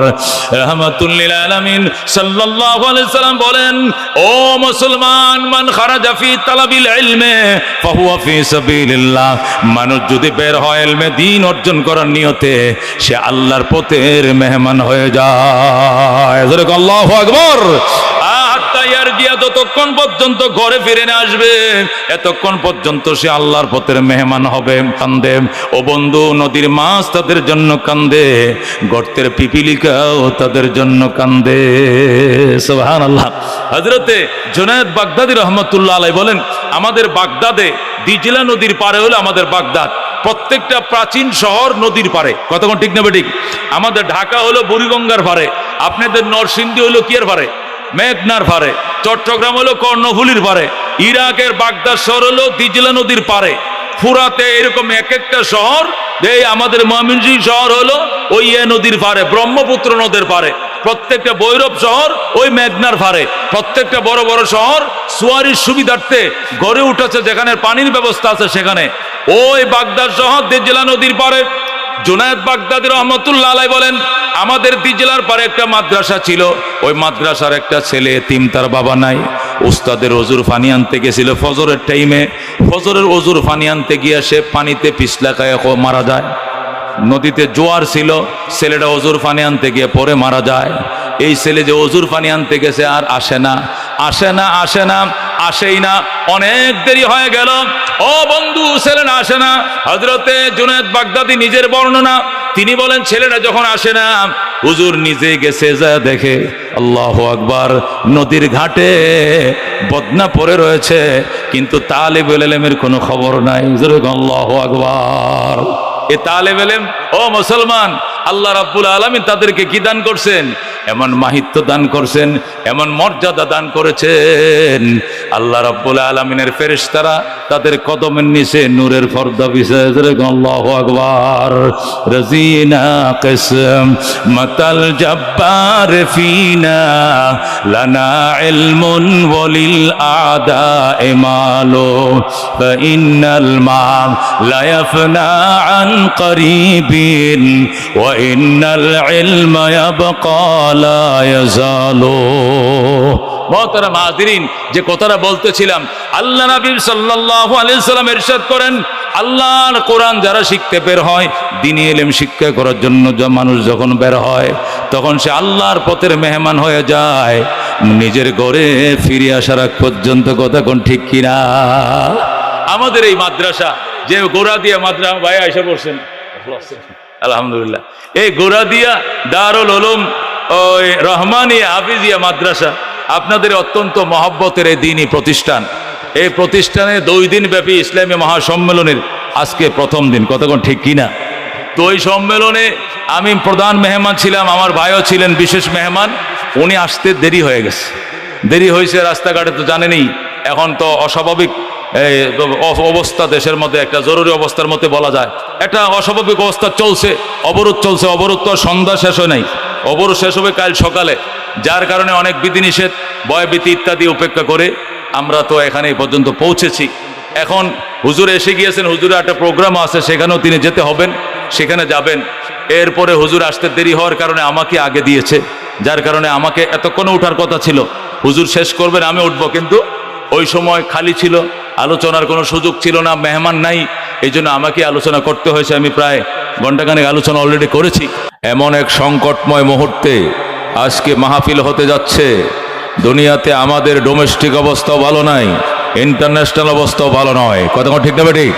রাহমাতুল লিল আলামিন সাল্লাল্লাহু আলাইহি সাল্লাম বলেন, ও মুসলমান, মান খারাজা ফি তালাবিল ইলমি ফাহুয়া ফি সাবিলিল্লাহ। মানুষ যদি বের হয় ইলমে দ্বীন অর্জন করার নিয়তে, সে আল্লাহর পথের মেহমান হয়ে যায়। আল্লাহু আকবার। যতক্ষণ পর্যন্ত ঘরে ফিরে না আসবে, এতক্ষণ পর্যন্ত সে আল্লাহর পথের মেহমান হবে। কান্দে ও বন্ধু, নদীর মাছ তাদের জন্য কান্দে, গর্তের পিপিলিকাও তাদের জন্য কান্দে। সুবহানাল্লাহ। হযরতে জুনায়েদ বাগদাদী রহমাতুল্লাহ আলাইহি বলেন, আমাদের বাগদাদে দিজলা নদীর পারে হলো আমাদের বাগদাদ। প্রত্যেকটা প্রাচীন শহর নদীর পারে। কতক্ষণ ঠিক না বেঠিক? আমাদের ঢাকা হলো বুড়িগঙ্গার পারে, আপনাদের নরসিংদী হলো কিয়ের পারে? মেঘনার পারে। চট্টগ্রাম হলো কর্ণফুলীর পারে। ইরাকের বাগদাদ শহর হলো দিজলা নদীর পারে। ফুরাতে এরকম এক একটা শহর। এই আমাদের ময়মনসিংহ শহর হলো ওই নদীর পারে, ব্রহ্মপুত্র নদের পারে। প্রত্যেকটা ভৈরব শহর ওই মেঘনার পারে। প্রত্যেকটা বড় বড় শহর সুয়ারির সুবিধার্থে গড়ে উঠেছে, যেখানে পানির ব্যবস্থা আছে সেখানে। ওই বাগদাদ শহর দিজলা নদীর পারে। জুনায়েদ বাগদাদী রহমাতুল্লাহ আলাইহি বলেন, আমাদের দিজলার পারে একটা মাদ্রাসা ছিল। ওই মাদ্রাসার একটা ছেলে এতিম, তার বাবা নাই। উস্তাদের ওজুর পানি আনতে গেছিল ফজরের টাইমে। ফজরের ওজুর পানি আনতে গিয়ে সে পানিতে পিছলা খায় মারা যায়। নদীতে জোয়ার ছিল, ছেলেটা ওজুর পানি আনতে গিয়ে পরে মারা যায়। এই ছেলে যে ওজুর পানি আনতে গেছে আর আসে না, আসে না, আসে না, আসেই না। অনেক দেরি হয়ে গেল। ও বন্ধু, ছেলেটা আসে না। হযরতে জুনায়েদ বাগদাদী নিজের বর্ণনা, তিনি বলেন, ছেলেটা যখন আসে না, হুজুর নিজে গেছে, যা দেখে আল্লাহু আকবার, নদীর ঘাটে বদনা পড়ে রয়েছে, কিন্তু তালিবুল ইলমের কোনো খবর নাই। আল্লাহু আকবার। এ তালিবুল ইলম, ও মুসলমান, আল্লাহ রাব্বুল আলামিন তাদেরকে কি দান করছেন? এমন মাহিত্য দান করছেন, এমন মর্যাদা দান করেছেন। আল্লাহ রাব্বুল আলামিনের ফেরেশতারা তাদের কদমের নিচে নূরের পর্দা বিছায়। আল্লাহু আকবার। রাজিনা কসম মাতাল জব্বার ফিনা লানা ইলমুন ওয়ালিল আদা ইমালু ফাইনাল মা লা ইয়াফনা আন করিবিন ওয়া ইন্নাল ইলমা ইয়াবকা লা ইয়াজালু। মুহতারাম হাজিরিন, যে কথাটা বলতেছিলাম, আল্লাহ নবী সাল্লাল্লাহু আলাইহি সাল্লাম ইরশাদ করেন, আল্লাহর কোরআন যারা শিখতে বের হয়, দ্বীনি ইলম শিক্ষা করার জন্য মানুষ যখন বের হয়, তখন সে আল্লাহর পথের মেহমান হয়ে যায় নিজের ঘরে ফিরে আসার আগ পর্যন্ত। কথা কোন ঠিক কিনা? আমাদের এই মাদ্রাসা, যে গোরাদিয়া মাদ্রাসা, ভাই এসে পড়ছেন আলহামদুলিল্লাহ, এই গোরাদিয়া দারুল উলুম ওই রহমানিয়া হাফিজিয়া মাদ্রাসা আপনাদের অত্যন্ত মহব্বতের এই দ্বীনি প্রতিষ্ঠান। এই প্রতিষ্ঠানে 2 দিন ব্যাপী ইসলামী মহাসম্মেলনের আজকে প্রথম দিন। কতক্ষণ ঠিক কিনা? তো ওই সম্মেলনে আমি প্রধান মেহমান ছিলাম, আমার ভাইও ছিলেন বিশেষ মেহমান। উনি আসতে দেরি হয়ে গেছে। দেরি হয়েছে রাস্তাঘাটে তো জানেনই, এখন তো অস্বাভাবিক অবস্থা দেশের মধ্যে, একটা জরুরি অবস্থার মধ্যে বলা যায়, একটা অস্বাভাবিক অবস্থা চলছে, অবরোধ চলছে। অবরোধ তো সন্ধ্যা শেষ হয় নাই, অবরোধ শেষ হবে কাল সকালে, যার কারণে অনেক বিধিনিষেধ, ভয়ভীতি ইত্যাদি উপেক্ষা করে আমরা তো এখানে পর্যন্ত পৌঁছেছি। এখন হুজুর এসে গিয়েছেন, হুজুরের একটা প্রোগ্রাম আছে, সেখানেও তিনি যেতে হবেন, সেখানে যাবেন। এরপরে হুজুর আসতে দেরি হওয়ার কারণে আমাকে আগে দিয়েছে, যার কারণে আমাকে এতক্ষণে ওঠার কথা ছিল। হুজুর শেষ করবেন, আমি উঠবো, কিন্তু ওই সময় খালি ছিল, আলোচনার কোনো সুযোগ ছিল না, মেহমান নাই, এই জন্য আমাকে আলোচনা করতে হয়েছে। আমি প্রায় ঘন্টাখানেক আলোচনা অলরেডি করেছি। এমন এক সংকটময় মুহূর্তে আজকে মাহফিল হতে যাচ্ছে। দুনিয়াতে আমাদের ডোমেস্টিক অবস্থাও ভালো নাই, ইন্টারন্যাশনাল অবস্থাও ভালো নয়। কথা ঠিক না ঠিক?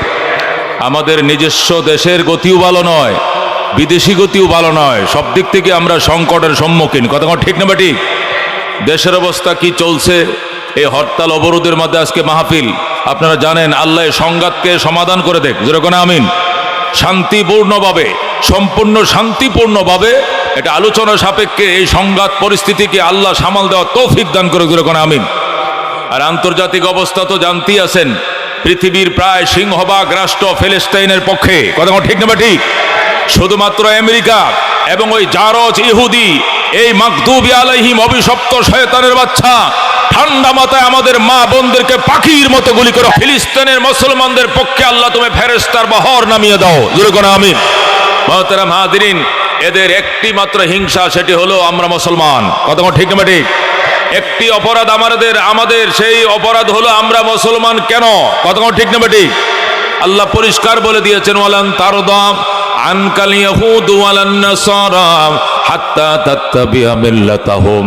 আমাদের নিজস্ব দেশের গতিও ভালো নয়, বিদেশি গতিও ভালো নয়, সব দিক থেকে আমরা সংকটের সম্মুখীন। কথা ঠিক না ঠিক? দেশের অবস্থা কি চলছে, এই হরতাল অবরোধের মধ্যে আজকে মাহফিল, আপনারা জানেন আল্লাহ সংঘাতকে সমাধান করে দেখ, যেরকম আমিন। শান্তিপূর্ণভাবে, সম্পূর্ণ শান্তিপূর্ণভাবে এটা আলোচনা সাপেক্ষে এই সংঘাত পরিস্থিতিকে আল্লাহ সামাল দেওয়া তৌফিক দান করে, যেরকম আমিন। আর আন্তর্জাতিক অবস্থা তো জানতেই আছেন, পৃথিবীর প্রায় সিংহভাগ রাষ্ট্র ফিলিস্তিনের পক্ষে। কথা ঠিক না ঠিক? শুধুমাত্র আমেরিকা এবং ওই জারজ ইহুদি, এই মাগদুবি আলাইহিম অভিশপ্ত শয়তানের বাচ্চা ঠান্ডা মাথায় আমাদের মা বোনদেরকে পাখির মতো গুলি করে ফিলিস্তিনের মুসলমানদের পক্ষে আল্লাহ তুমি ফেরেশতার বহর নামিয়ে দাও, যেরকম আমিন। মুহতারাম হাজিরিন, এদের একটি মাত্র হিংসা, সেটি হলো আমরা মুসলমান। কথা ঠিক না ঠিক? একটি অপরাধ আমাদের সেই অপরাধ হলো আমরা মুসলমান কেন? কথা ঠিক না ঠিক? আল্লাহ পরিষ্কার বলে দিয়েছেন, ওয়ালান তারদা আনকাল ইয়াহুদ ওয়ালান নাসারা হাত্তা তাত্তাবিআ মিল্লাতাহুম।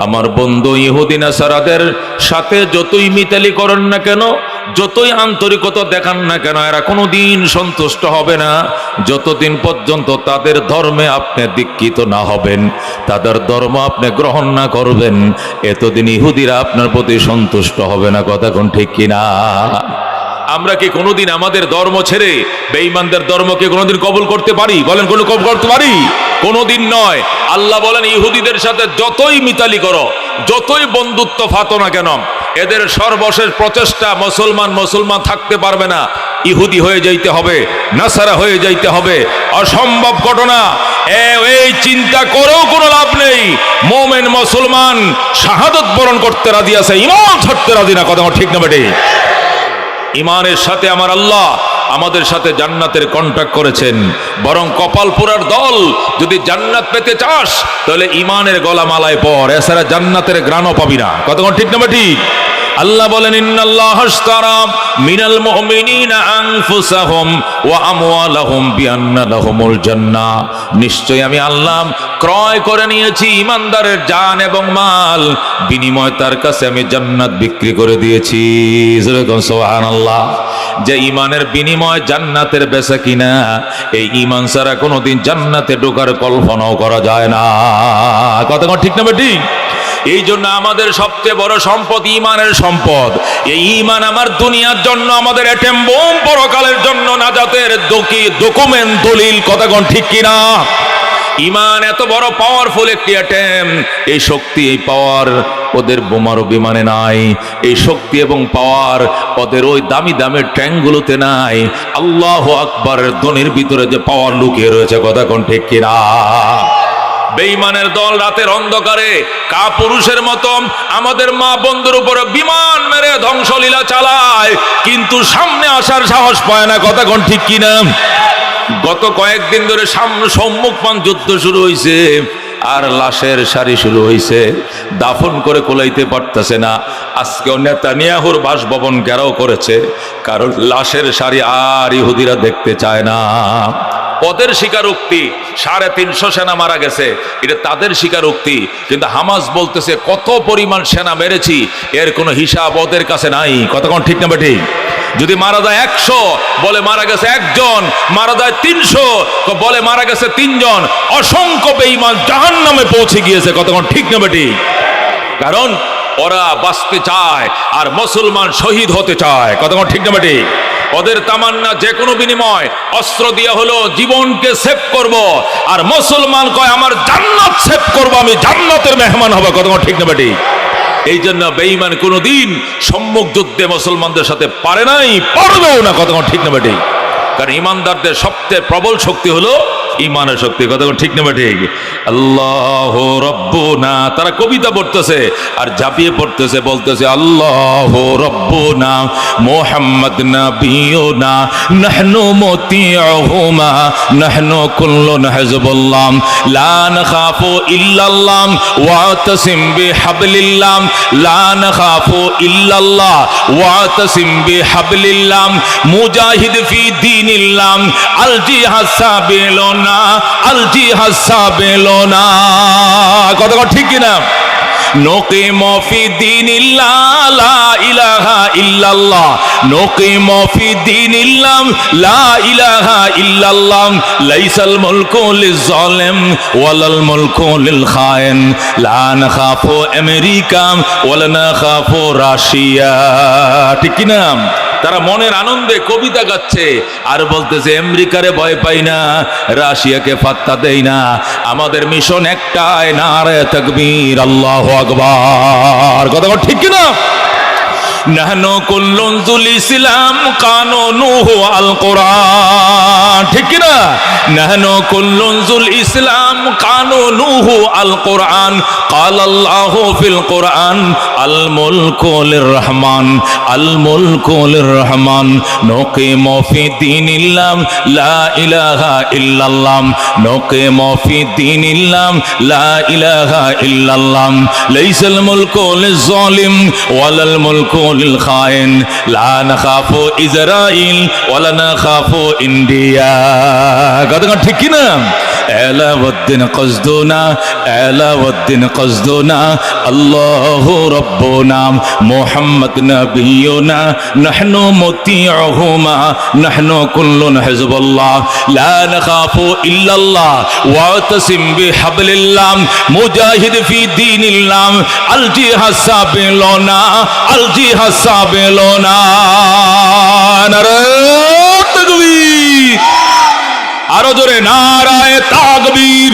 আমার বন্ধু ইহুদি নাসারাদের সাথে যতই মিতালি করেন না কেন, যতই আন্তরিকতা দেখান না কেন, এরা কোনোদিন সন্তুষ্ট হবে না যতদিন পর্যন্ত তাদের ধর্মে আপনি দীক্ষিত না হবেন, তাদের ধর্ম আপনি গ্রহণ না করবেন, এতদিন ইহুদিরা আপনার প্রতি সন্তুষ্ট হবে না। কথা কোন ঠিক কিনা? আমরা কি কোনোদিন আমাদের ধর্ম ছেড়ে বেঈমানদের ধর্মকে কোনোদিন কবুল করতে পারি? বলেন, কোনো কবুল করতে পারি? কোনোদিন নয়। আল্লাহ বলেন, ইহুদিদের সাথে যতই মিতালি করো, যতই বন্ধুত্ব ফাতো না কেন, এদের সর্বশেষ প্রচেষ্টা মুসলমান থাকতে পারবে না, ইহুদি হয়ে যাইতে হবে, নাসারা হয়ে যাইতে হবে। অসম্ভব ঘটনা। এই চিন্তা করেও কোনো লাভ নেই। মোমেন মুসলমান শাহাদত বরণ করতে রাজি আছে, ঈমান ছাড়তে রাজি না। কথা ঠিক না বেটে? ইমানের সাথে আমার আল্লাহ আমাদের সাথে জান্নাতের কন্ট্রাক্ট করেছেন। বরং কপাল পোড়ার দল, যদি জান্নাত পেতে চাস তাহলে ইমানের গলা মালায় পর, এছাড়া জান্নাতের গ্রাণও পাবি না। কতক্ষণ ঠিক না ঠিক? আল্লাহ বলেন, ইন্নাল্লাহ আশতারা মিনাল মুমিনিনা আনফুসাহুম ওয়া আমওয়ালাহুম বিআন্না লাহুমুল জান্নাহ। নিশ্চয় আমি আল্লাহ ক্রয় করে নিয়েছি ইমানদারের জান এবং মাল, বিনিময় তার কাছে আমি জান্নাত বিক্রি করে দিয়েছি। সুবহানাল্লাহ। যে ইমানের বিনিময় জান্নাতের বেচা কিনা, এই ইমান ছাড়া কোনোদিন জান্নাতে ঢোকার কল্পনাও করা যায় না। কথা ঠিক না ঠিক? এই জন্য আমাদের সবচেয়ে বড় সম্পদ ইমানের সম্পদ। এই ইমান আমার দুনিয়ার জন্য আমাদের অ্যাটম বোম, পরকালের জন্য নাজাতের ডকুমেন্ট, দলিল। কথা ঠিক কিনা? ইমান এত বড় পাওয়ারফুল একটি অ্যাটম, এই শক্তি, এই পাওয়ার ওদের বোমার বিমানে নাই। এই শক্তি এবং পাওয়ার ওদের ওই দামি দামি ট্যাঙ্কগুলোতে নাই। আল্লাহু আকবারের ধ্বনির ভিতরে যে পাওয়ার লুকিয়ে রয়েছে। কথা ঠিক কিনা? বেঈমানের দল রাতের অন্ধকারে কাপুরুষের মতো আমাদের মা বন্ধুর উপরে বিমান মেরে ধ্বংসলীলা চালায়, কিন্তু সামনে আসার সাহস পায় না। কথা ঠিক কিনা? গত কয়েকদিন ধরে সম্মুখপান যুদ্ধ শুরু হয়েছে, আর লাশের সারি শুরু হয়েছে, দাফন করে কোলাইতে পারতেছে না। আজকেও নেতানিয়াহুর বাসভবন ঘেরাও করেছে, কারণ লাশের সারি আর ইহুদিরা দেখতে চায় না। ওদের স্বীকারোক্তি 350 সেনা মারা গেছে, এটা তাদের স্বীকারোক্তি, কিন্তু হামাস বলতেছে কত পরিমাণ সেনা মেরেছি এর কোনো হিসাব ওদের কাছে নাই। কতক্ষণ ঠিক না ঠিক? যদি মারা যায় 100 বলে মারা গেছে একজন, মারা যায় 300 বলে মারা গেছে 3 জন। অসংখ্য বেঈমান জাহান্নামে পৌঁছে গিয়েছে। কতক্ষণ ঠিক না ঠিক? কারণ ওরা বাঁচতে চায় আর মুসলমান শহীদ হতে চায়। কতক্ষণ ঠিক না ঠিক? ওদের তামান্না যে কোনো বিনিময়, অস্ত্র দিয়া হলো জীবনকে সেভ করব, আর মুসলমান কয় আমার জান্নাত সেভ করব, আমি জান্নাতের মেহমান হব। কতক্ষণ ঠিক না ঠিক? এই জন্য বেঈমান কোনোদিন সম্মুখ যুদ্ধে মুসলমানদের সাথে পারে নাই, পারবেও না। কতক্ষণ ঠিক না ঠিক? কারণ ইমানদারদের সবচেয়ে প্রবল শক্তি হলো ইমানের শক্তি। কতক্ষণ ঠিক না ঠিক? আল্লাহু রাব্বুনা, তারা কবিতা পড়তেছে আর ঝাঁপিয়ে পড়তেছে, বলতেছে আল্লাহু রাব্বুনা মুহাম্মদ নাবিয়ুনা নাহনু মুতিউহুমা নাহনু কুল্লুন হিজবুল্লাহ লা নাখাফু ইল্লাল্লাহ ওয়াতাসিম বিহাবলিল্লাহ লা নাখাফু ইল্লাল্লাহ ওয়াতাসিম বিহাবলিল্লাহ মুজাহিদ ফি দীনিল্লাহ আল জিহাদ সাবিলুনা আল জিহাদ সাবিলুনা। কথা ঠিক কিনা? নুকিমু ফি দীনিল্লাহ লা ইলাহা ইল্লাল্লাহ নুকিমু ফি দীনিল্লাহ লা ইলাহা ইল্লাল্লাহ লাইসাল মুলকু লিজ-জালিম ওয়ালাল মুলকু লিল খায়েন লা নাখাফু আমেরিকা ওয়ালা নাখাফু রাশিয়া। ঠিক কি না? তারা মনের আনন্দে কবিতা গাচ্ছে আর বলতেছে আমেরিকারে ভয় পাই না, রাশিয়াকে পাত্তা দেই না, আমাদের মিশন একটাই, নারে তাকবীর, আল্লাহু আকবার। কথা ঠিক কি না? নাহনু কুল্লুন যুল ইসলাম কানুনুহু আল কোরআন। ঠিক কি না? নাহনু কুল্লুন যুল ইসলাম কানুনুহু আল কোরআন قال الله في القرآن الملك للرحمن الملك للرحمن نقيم في دين الله لا إله إلا الله نقيم في دين الله لا إله إلا الله ليس الملك للظالم ولا الملك للخائن لا نخاف إسرائيل ولا نخاف إنديا। কথা ঠিক কি না? আলাউদ্দিন কসদুনা আলাউদ্দিন কসদুনা আল্লাহু রাব্বুনা মুহাম্মদ নবিয়ুনা নাহনু মুতিউহুমা নাহনু কুল্লুন হিজবুল্লাহ লা নাখাফু ইল্লাল্লাহ ওয়াতাসিম বিহাবলিল্লাহ মুজাহিদ ফি দীনিল্লাহ আল জিহাদ সাবিলুনা আল জিহাদ সাবিলুনা। নারে তাকবীর, আরো জোরে নারায়ে তাকবীর।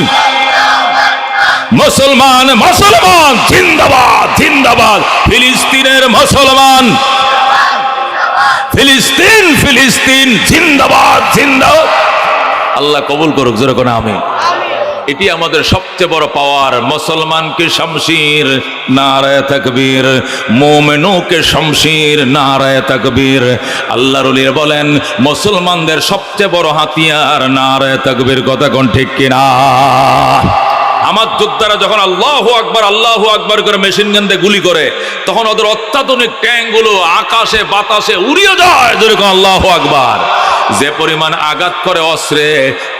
মুসলমান মুসলমান জিন্দাবাদ জিন্দাবাদ, ফিলিস্তিনের মুসলমান ফিলিস্তিন ফিলিস্তিন জিন্দাবাদ জিন্দাবাদ। আল্লাহ কবুল করুক, জোরে কোন আমিন। এটি আমাদের সবচেয়ে বড় পাওয়ার, মুসলমানকে শমশির নারায়ে তাকবীর, মুমিনুকে শমশির নারায়ে তাকবীর। আল্লাহর ওলিরা বলেন মুসলমানদের সবচেয়ে বড় হাতিয়ার নারায়ে তাকবীর। কথা কোন ঠিক কিনা? আমার যোদ্ধারা যখন আল্লাহু আকবার করে মেশিন গান দিয়ে গুলি করে, তখন ওদের অত্যাধুনিক ট্যাঙ্কগুলো আকাশে বাতাসে উড়িয়ে যায়, যেরকম আল্লাহু আকবার। যে পরিমাণ আঘাত করে অস্ত্রে,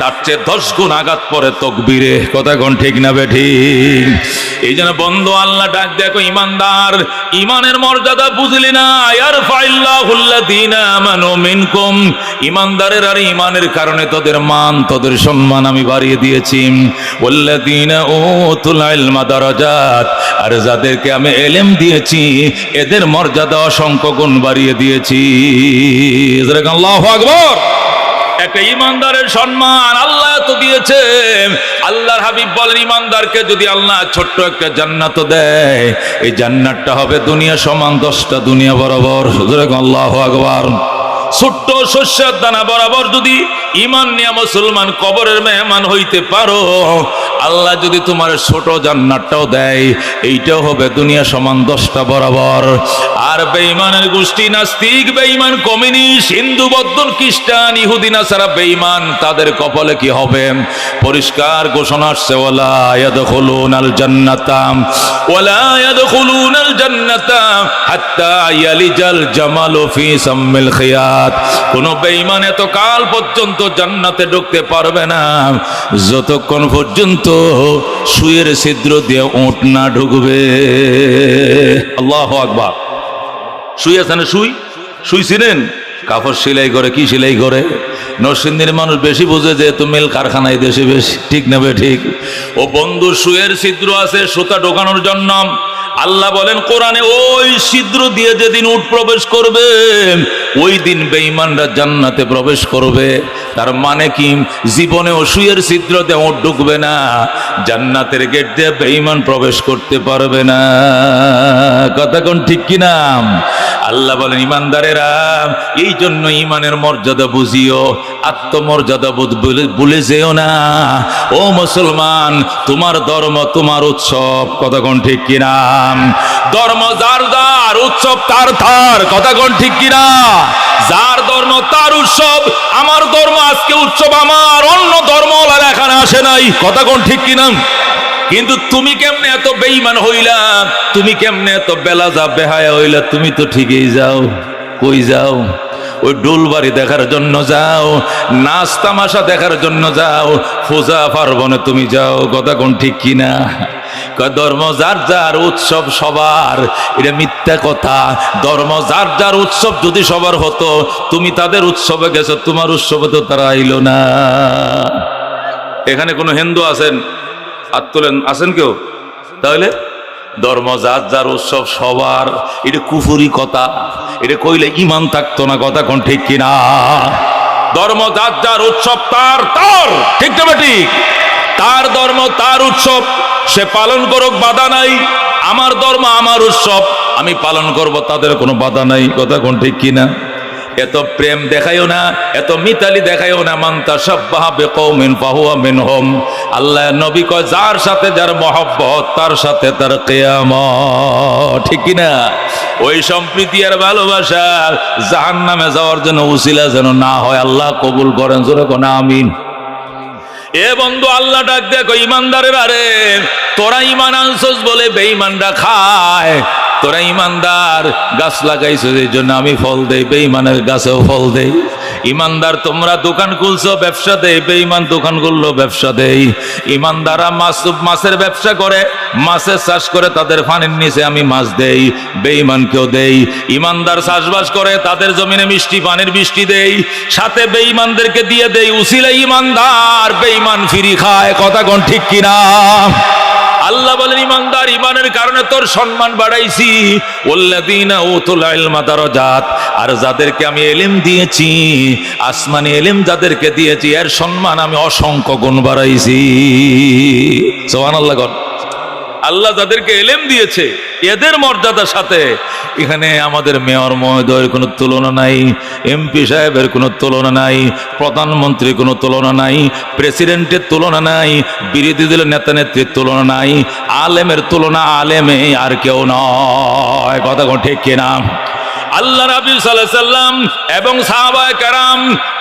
তার চেয়ে 10 গুণ আঘাত পরে তকবীরে। কথা কোন ঠিক না বেঠিক? এই জন্য বন্ধু আল্লাহ ডাক দেখো, ইমানদার, ইমানের মর্যাদা বুঝলি না? ইয়ারফাইল্লাহুল্লাযীনা আমানু মিনকুম, ইমানদারের আর ইমানের কারণে তোদের মান তোদের সম্মান আমি বাড়িয়ে দিয়েছি। ওয়াল্লাযীনা উতুল ইলমা দারাজাত, আর যাদেরকে আমি ইলম দিয়েছি এদের মর্যাদা অসংখ্য গুণ বাড়িয়ে দিয়েছি। আল্লাহু আকবার। একটা ইমানদারের সম্মান আল্লাহ তো দিয়েছে। আল্লাহর হাবিব বলেন, ইমানদারকে যদি আল্লাহ ছোট্ট একটা জান্নাত দেয়, এই জান্নাতটা হবে দুনিয়া সমান 10টা দুনিয়া বরাবর। আল্লাহু আকবার। ছোট্ট শস্যের দানা বরাবর যদি ঈমান নিয়ে মুসলমান কবরের মেহমান হইতে পারো, আল্লাহ যদি তোমার ছোট জান্নাতটাও দেয়, এইটাও হবে দুনিয়া সমান 10টা বরাবর। আর বেঈমানের গোষ্ঠী, নাস্তিক, বেঈমান, কমিউনিস্ট, হিন্দু, বৌদ্ধ, খ্রিস্টান, ইহুদি, নাসারা বেঈমান, তাদের কপালে কি হবে? পরিষ্কার ঘোষণা আসছে, ওয়ালা ইয়াদখুলুনাল জান্নাতা ওয়ালা ইয়াদখুলুনাল জান্নাতা হাত্তা ইয়ালিজাল জামালু ফি সাম্মিল খিয়াত। কোন বেঈমান এতকাল পর্যন্ত জান্নাতে ঢুকতে পারবে না যতক্ষণ পর্যন্ত সুয়ের ছিদ্র দিয়ে উট না ঢুকবে। আল্লাহু আকবার। সুই আছে না? সুই ছিলেন? কাপড় সেলাই করে, কি সেলাই করে? নরসিংদীর মানুষ বেশি বোঝে, যেহেতু মিল কারখানায় দেশে বেশি। ঠিক না বে ঠিক? ও বন্ধু, সুয়ের ছিদ্র আছে সুতা ঢোকানোর জন্য। আল্লাহ বলেন কোরআনে, ওই ছিদ্র দিয়ে যেদিন উট প্রবেশ করবে, ওই দিন বেঈমানরা জান্নাতে প্রবেশ করবে। তার মানে কি? জীবনে সুয়ের ছিদ্র দিয়ে উট ঢুকবে না, জান্নাতের গেট দিয়ে বেঈমান প্রবেশ করতে পারবে না। কথা কোন ঠিক কিনা? আল্লাহ বলেন, ইমানদারেরা, এই জন্য ইমানের মর্যাদা বুঝিও, আত্মমর্যাদা ভুলে যেও না। ও মুসলমান, তোমার ধর্ম তোমার উৎসব। কথা কোন ঠিক কিনা? ধর্ম যার যার, উৎসব তার তার। কথা কোন ঠিক কিনা? যার ধর্ম তার উৎসব। আমার ধর্ম আজকে উৎসব আমার, অন্য ধর্মওয়ালারা এখানে আসে নাই। কথা কোন ঠিক কিনা? কিন্তু তুমি কেমনে এত বেঈমান হইলা? তুমি কেমনে এত বেলাজা বেহায়া হইলা? তুমি তো ঠিকই যাও। কই যাও? ওই ডোলবাড়ি দেখার জন্য যাও, নাচ তামাশা দেখার জন্য যাও, পূজা পার্বণে তুমি যাও। কথা কোন ঠিক কিনা? কয় ধর্ম যার যার, উৎসব সবার। এটা মিথ্যা কথা। ধর্ম যার যার, উৎসব যদি সবার হতো, তুমি তাদের উৎসবে গেছো, তোমার উৎসবে তো তারা আইলো না। এখানে কোনো হিন্দু আছেন? হাত তোলেন। আছেন কেউ? তাহলে ধর্ম যার যার, উৎসব সবার, এটা কুফুরি কথা। এটা কইলে ইমান থাকতো না। কথা কোন ঠিক কিনা? ধর্ম যার যার, উৎসব তার তার, ঠিক না ঠিক? তার ধর্ম তার উৎসব, সে পালন করুক, বাধা নাই। আমার ধর্ম আমার উৎসব, আমি পালন করব, তাদের কোনো বাধা নাই। কথা কোন ঠিক কিনা? এত প্রেম দেখাইও না, এত মিতালি দেখাইও না। মান তাশাব্বাহা বিকওমিন ফাহুয়া মিনহুম। আল্লাহ নবী কয়, যার সাথে যার মহব্বত, তার সাথে তার কিয়ামত। ঠিক কিনা? ওই সম্প্রীতি আর ভালোবাসা জাহান্নামে যাওয়ার জন্য উসিলা যেন না হয়। আল্লাহ কবুল করেন। জোরে কোন আমিন। এ বন্ধু, আল্লাহ ডাক দেখো ইমানদারের, আরে তোরা ইমান আনছস বলে বেঈমানরা খায়। তোরা ইমানদার, গাছ লাগাইছো এই জন্য আমি ফল দেই, বেঈমানের গাছেও ফল দেই। ইমানদার তোমরা দোকান খুলছো, ব্যবসা দেই, বেঈমান দোকান খুললো, ব্যবসা দেই। ইমানদাররা মাছের ব্যবসা করে, মাছের চাষ করে, তাদের পানির নিচে আমি মাছ দেই, বেঈমানকেও দেই। ইমানদার চাষবাস করে, তাদের জমিনে মিষ্টি পানির বৃষ্টি দেই, সাথে বেঈমানদেরকে দিয়ে দেই। উসিলা ইমানদার, বেঈমান ফিরি খায়। কথা কোন ঠিক কিনা? আল্লাহ বলেন, ইমানদার, ইমানের কারণে তোর সম্মান বাড়াইছি। ওয়াল্লাযীনা উতুল ইলমা দারাজাত, আর যাদেরকে আমি ইলম দিয়েছি, আসমানি ইলম যাদেরকে দিয়েছি, এর সম্মান আমি অসংখ্য গুণ বাড়াইছি। সুবহানাল্লাহ। আল্লাহ যাদেরকে ইলম দিয়েছে, এদের মর্যাদার সাথে এখানে আমাদের মেয়র মহোদয়ের কোনো তুলনা নাই, এমপি সাহেবের কোনো তুলনা নাই, প্রধানমন্ত্রীর কোনো তুলনা নাই, প্রেসিডেন্টের তুলনা নাই, বিরোধী দলের নেতা নেত্রীর তুলনা নাই। আলেমের তুলনা আলেমে আর কেউ নয়। কথা কোন ঠিক কিনা? আল্লাহ নবী সাল্লাল্লাহু আলাইহি সাল্লাম এবং সাহাবায়ে কেরাম,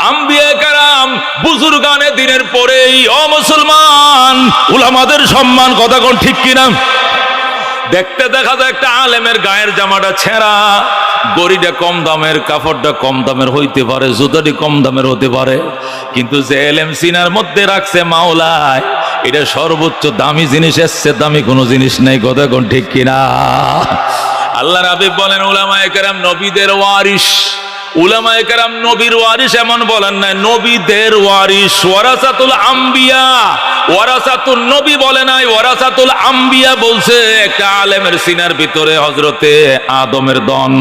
আম্বিয়ায়ে কেরাম, বুজুর্গানে দিনের পরেই ও মুসলমান উলামাদের সম্মান। কথা কোন ঠিক কিনা? দেখতে দেখা যায় একটা আলেমের গায়ের জামাটা ছেঁড়া, গড়িটা কম দামের, কাপড়টা কম দামের হইতে পারে, জুতাটি কম দামের হতে পারে, কিন্তু যে এলেম সিনার মধ্যে রাখছে মাওলায়, এটা সর্বোচ্চ দামি জিনিস, এসছে দামি কোনো জিনিস নেই। কথা কোন ঠিক কিনা? আল্লাহ রাব্বি বলেন, উলামায়ে কেরাম নবীদের ওয়ারিস। উলামায়ে কেরাম নবীর ওয়ারিস এমন বলেন না, নবীদের ওয়ারিস। ওয়ারাসাতুল আম্বিয়া, ওয়ারাসাতুল নবী বলে নাই, ওয়ারাসাতুল আম্বিয়া বলছে। একটা আলেমের সিনার ভিতরে হযরতে আদমের দন,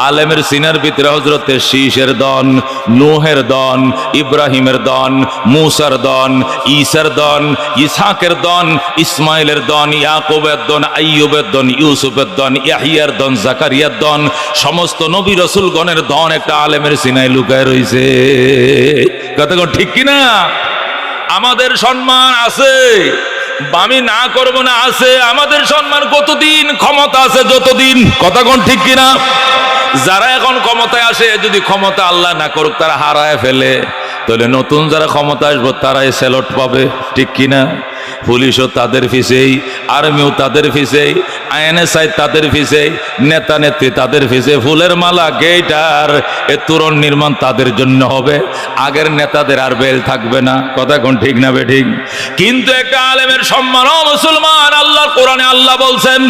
আলেমের সিনার ভিতরে হযরতে শীষের দন, নূহের দন, ইব্রাহিমের দন, মূসার দন, ঈসার দন, ইসহাকের দন, ইসমাইলের দন, ইয়াকুবের দন, আইয়ুবের দন, ইউসুফের দন, ইয়াহিয়ার দন, জাকারিয়ার দন, সমস্ত নবী রাসূলগণের দন একটা আলেমের সিনায় লুকায় রইছে। কথা ঠিক কিনা? আমাদের সম্মান আছে, আমি না করব না, আছে আমাদের সম্মান। কতদিন ক্ষমতা আছে? যতদিন। কথা কোন ঠিক কিনা? যারা এখন ক্ষমতায় আসে, যদি ক্ষমতা আল্লাহ না করুক তারা হারায় ফেলে, তাহলে নতুন যারা ক্ষমতা আসবো তারাই স্যালট পাবে। ঠিক কিনা? পুলিশও তাদের ফিসেই, আর্মিও তাদের ফিসেই, আইএনএসআই তাদের ফিসেই, নেতা নেত্রী তাদের ফিসে। ফুলের মালা, গেট আর এ তোরণ নির্মাণ তাদের জন্য হবে, আগের নেতাদের আর বেল থাকবে না। কথা কোন ঠিক না বে ঠিক? কিন্তু একটা আলেমের সম্মান, ও মুসলমান, আল্লাহর কোরআনে আল্লাহ বলছেন,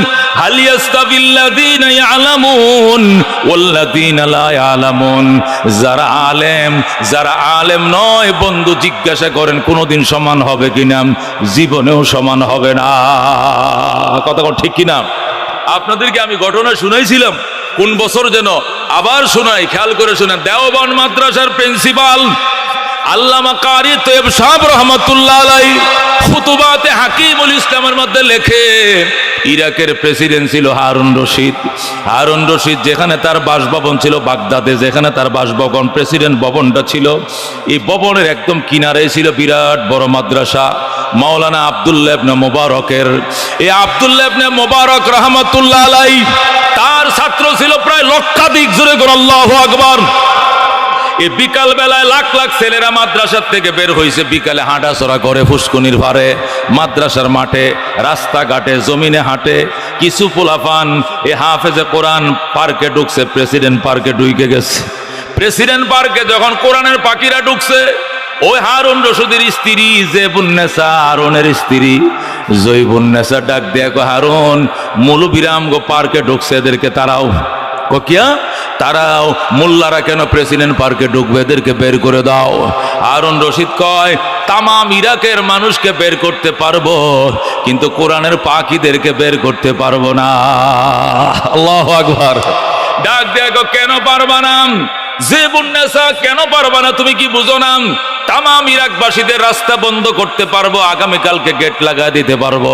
হাল ইয়াস্তাবিল্লাযীনা ইয়ালামুন ওয়াল্লাযীনা লা ইয়ালামুন। যারা আলেম নয়, বন্ধু জিজ্ঞাসা করেন কোনোদিন সমান হবে কিনা? জীবনেও সমান হবে না। কথা ঠিক কিনা? আপনাদেরকে আমি ঘটনা শুনাইছিলাম, কোন বছর যেন, আবার শোনাই, খেয়াল করে শুনেন। দেওবন্দ মাদ্রাসার প্রিন্সিপাল আল্লামা কারি তৈয়ব সাহেব রহমাতুল্লাহ আলাইহি খুতুবাতে হাকিমুল ইসলামের মধ্যে লেখে, ইরাকের প্রেসিডেন্ট ছিল হারুন রশিদ। হারুন রশিদ যেখানে তার বাসভবন ছিল বাগদাদে, যেখানে তার বাসভবন, প্রেসিডেন্ট ভবনটা ছিল, এই ভবনের একদম কিনারে ছিল বিরাট বড় মাদ্রাসা মাওলানা আব্দুল্লাহ ইবনে মুবারকের। এই আব্দুল্লাহ ইবনে মুবারক রহমাতুল্লাহ আলাইহি, তার ছাত্র ছিল প্রায় লক্ষাধিক। জোরে করে আল্লাহু আকবার। এই বিকাল বেলায় লাখ লাখ ছেলেরা মাদ্রাসার থেকে বের হয়েছে, বিকালে হাঁটাচড়া করে ফুসকুনির ভারে, মাদ্রাসার মাঠে, রাস্তাঘাটে, জমিনে হাঁটে। কিছু পোলাপান এ হাফেজে কোরআন পার্কে ঢুকছে, প্রেসিডেন্ট পার্কে ঢুকে গেছে। প্রেসিডেন্ট পার্কে যখন কোরআনের পাখিরা ঢুকছে, ওই হারুন রশিদের স্ত্রী জেবুন্নেসা, হারুনের স্ত্রী জয়বুন্নেসা ডাক দেয়া কো, হারুন মৌলবীরাম গো পার্কে ঢুকছে, এদেরকে তারাও কিয়া তারাও, মোল্লারা কেন প্রেসিডেন্ট পার্কে ঢুকবে, এদেরকে বের করে দাও। হারুন রশিদ কয়, তামাম ইরাকের মানুষকে বের করতে পারবো, কিন্তু কোরআনের পাখিদেরকে বের করতে পারবো না। আল্লাহু আকবার। ডাক দেখো, কেন পারবা না? জেবুন্নেসা, কেন পারবা না? তুমি কি বুঝো না? তামাম ইরাকবাসীদের রাস্তা বন্ধ করতে পারবো, আগামীকালকে গেট লাগা দিতে পারবো,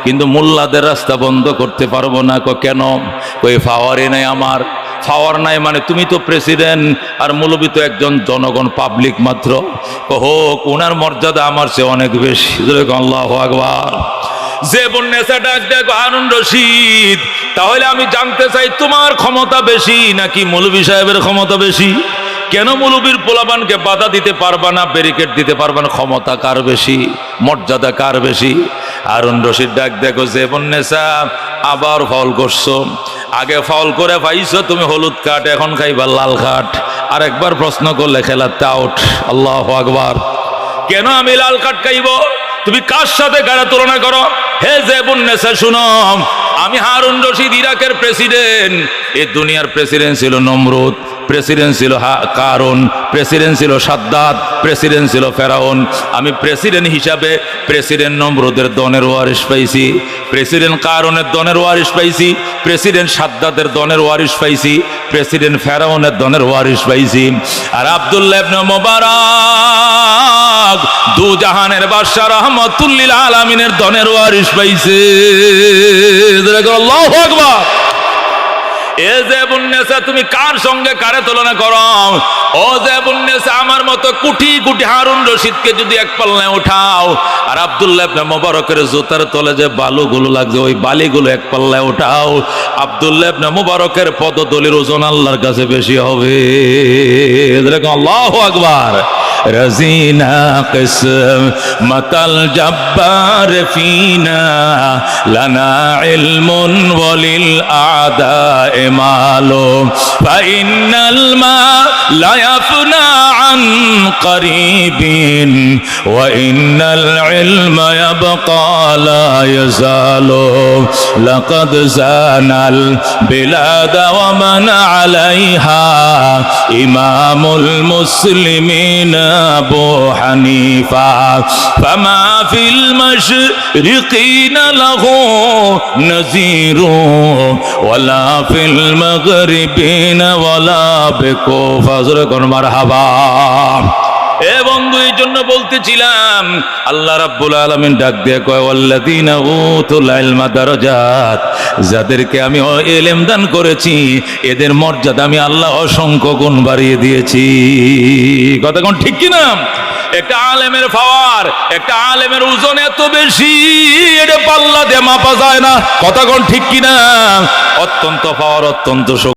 কিন্তু মোল্লাদের রাস্তা বন্ধ করতে পারবো না। কেন? কই পাওয়ারই নাই আমার। পাওয়ার নাই মানে তুমি তো প্রেসিডেন্ট, আর মৌলবী তো একজন জনগণ, পাবলিক মাত্র। হোক, ওনার মর্যাদা আমার চেয়ে অনেক বেশি। আল্লাহু আকবার। জেবুন্নেসা ডাক দেখো, হারুন রশিদ, তাহলে আমি জানতে চাই তোমার ক্ষমতা বেশি নাকি মৌলবী সাহেবের ক্ষমতা বেশি? কেন মৌলবীর পোলাবানকে বাধা দিতে পারবা না, ব্যারিকেড দিতে পারবা না? ক্ষমতা কার বেশি, মর্যাদা কার বেশি? হারুন রশিদ ডাক দেখো, জেবুন্নেসা আবার ফাউল করছো। আগে ফাউল করে পাইছো তুমি হলুদ কাঠ, এখন খাইবা লাল কাঠ। আর একবার প্রশ্ন করলে খেলাতে আউট। আল্লাহু আকবার। কেন আমি লাল কাঠ খাইব? তুমি কার সাথে গাড়া তুলনা করো? হে জেবুন্নেসা শুনো, আমি হারুন রশিদ ইরাকের প্রেসিডেন্ট। এই দুনিয়ার প্রেসিডেন্ট ছিল নমরুদ, প্রেসিডেন্ট ছিল কারুন, প্রেসিডেন্ট ছিল সাদ্দাত, প্রেসিডেন্ট ছিল ফেরাউন। আমি প্রেসিডেন্ট হিসাবে প্রেসিডেন্ট নমরুদের দনের ওয়ারিশ পাইছি, প্রেসিডেন্ট কারুনের দনের ওয়ারিশ পাইছি, প্রেসিডেন্ট সাদ্দাতের দনের ওয়ারিশ পাইছি, প্রেসিডেন্ট ফেরাউনের দনের ওয়ারিশ পাইছি। আর আব্দুল্লাহ ইবনে মুবারক দু জাহানের বাদশা রাহমাতুল লিল আলামিনের দনের ওয়ারিশ পাইছে। আল্লাহু আকবার। এ জেবুন্নেসা, তুমি কার সঙ্গে কারে তুলনা করো? ও জেবুন্নেসা, আমার মতো কোটি কোটি হারুন রশিদকে যদি এক পাল্লায় উঠাও, আর আব্দুল্লাহ ইবনে মুবারকের জুতার তলে যে বালুগুলো লাগছে ওই বালিগুলো এক পাল্লায় উঠাও, আব্দুল্লাহ ইবনে মুবারকের পদতলির ওজন আল্লাহর কাছে বেশি হবে। আল্লাহু আকবার। রাজিনা কিসমতাল জব্বার ফিনা লানা ইলমুন ওয়ালিল আদায়ে মালুম ফাইনাল মা লা ইয়াফনা আন করিবিন ওয়া ইন্নাল ইলমা ইয়াবকা লা ইয়াজালু লাকাদ জানাল বিলাদা ওয়া মান আলাইহা ইমামুল মুসলিমিন আবু হানিফা ফামা ফিল মাশরিকিনা লাহু নাযীরু ওয়ালা ফিল মাগরিবিনা ওয়ালা বিকুফা। মারহাবা। এ বন্ধু, এই জন্য বলতেছিলাম আল্লাহ রাব্বুল আলামিন ডাক দিয়ে কয়, ওয়াল্লাযীনা উতুল ইলমা দারাজাত, যাদেরকে আমি ইলম দান করেছি এদের মর্যাদা আমি আল্লাহ অসংখ্য গুণ বাড়িয়ে দিয়েছি। কথা কোন ঠিক কিনা? একটা আলেমের পাওয়ার, একটা আলেমের ওজন এত বেশি, এটা পাল্লা দিয়ে মাপা যায় না। কথা কোন ঠিক কিনা? অত্যন্ত পাওয়ার, অত্যন্ত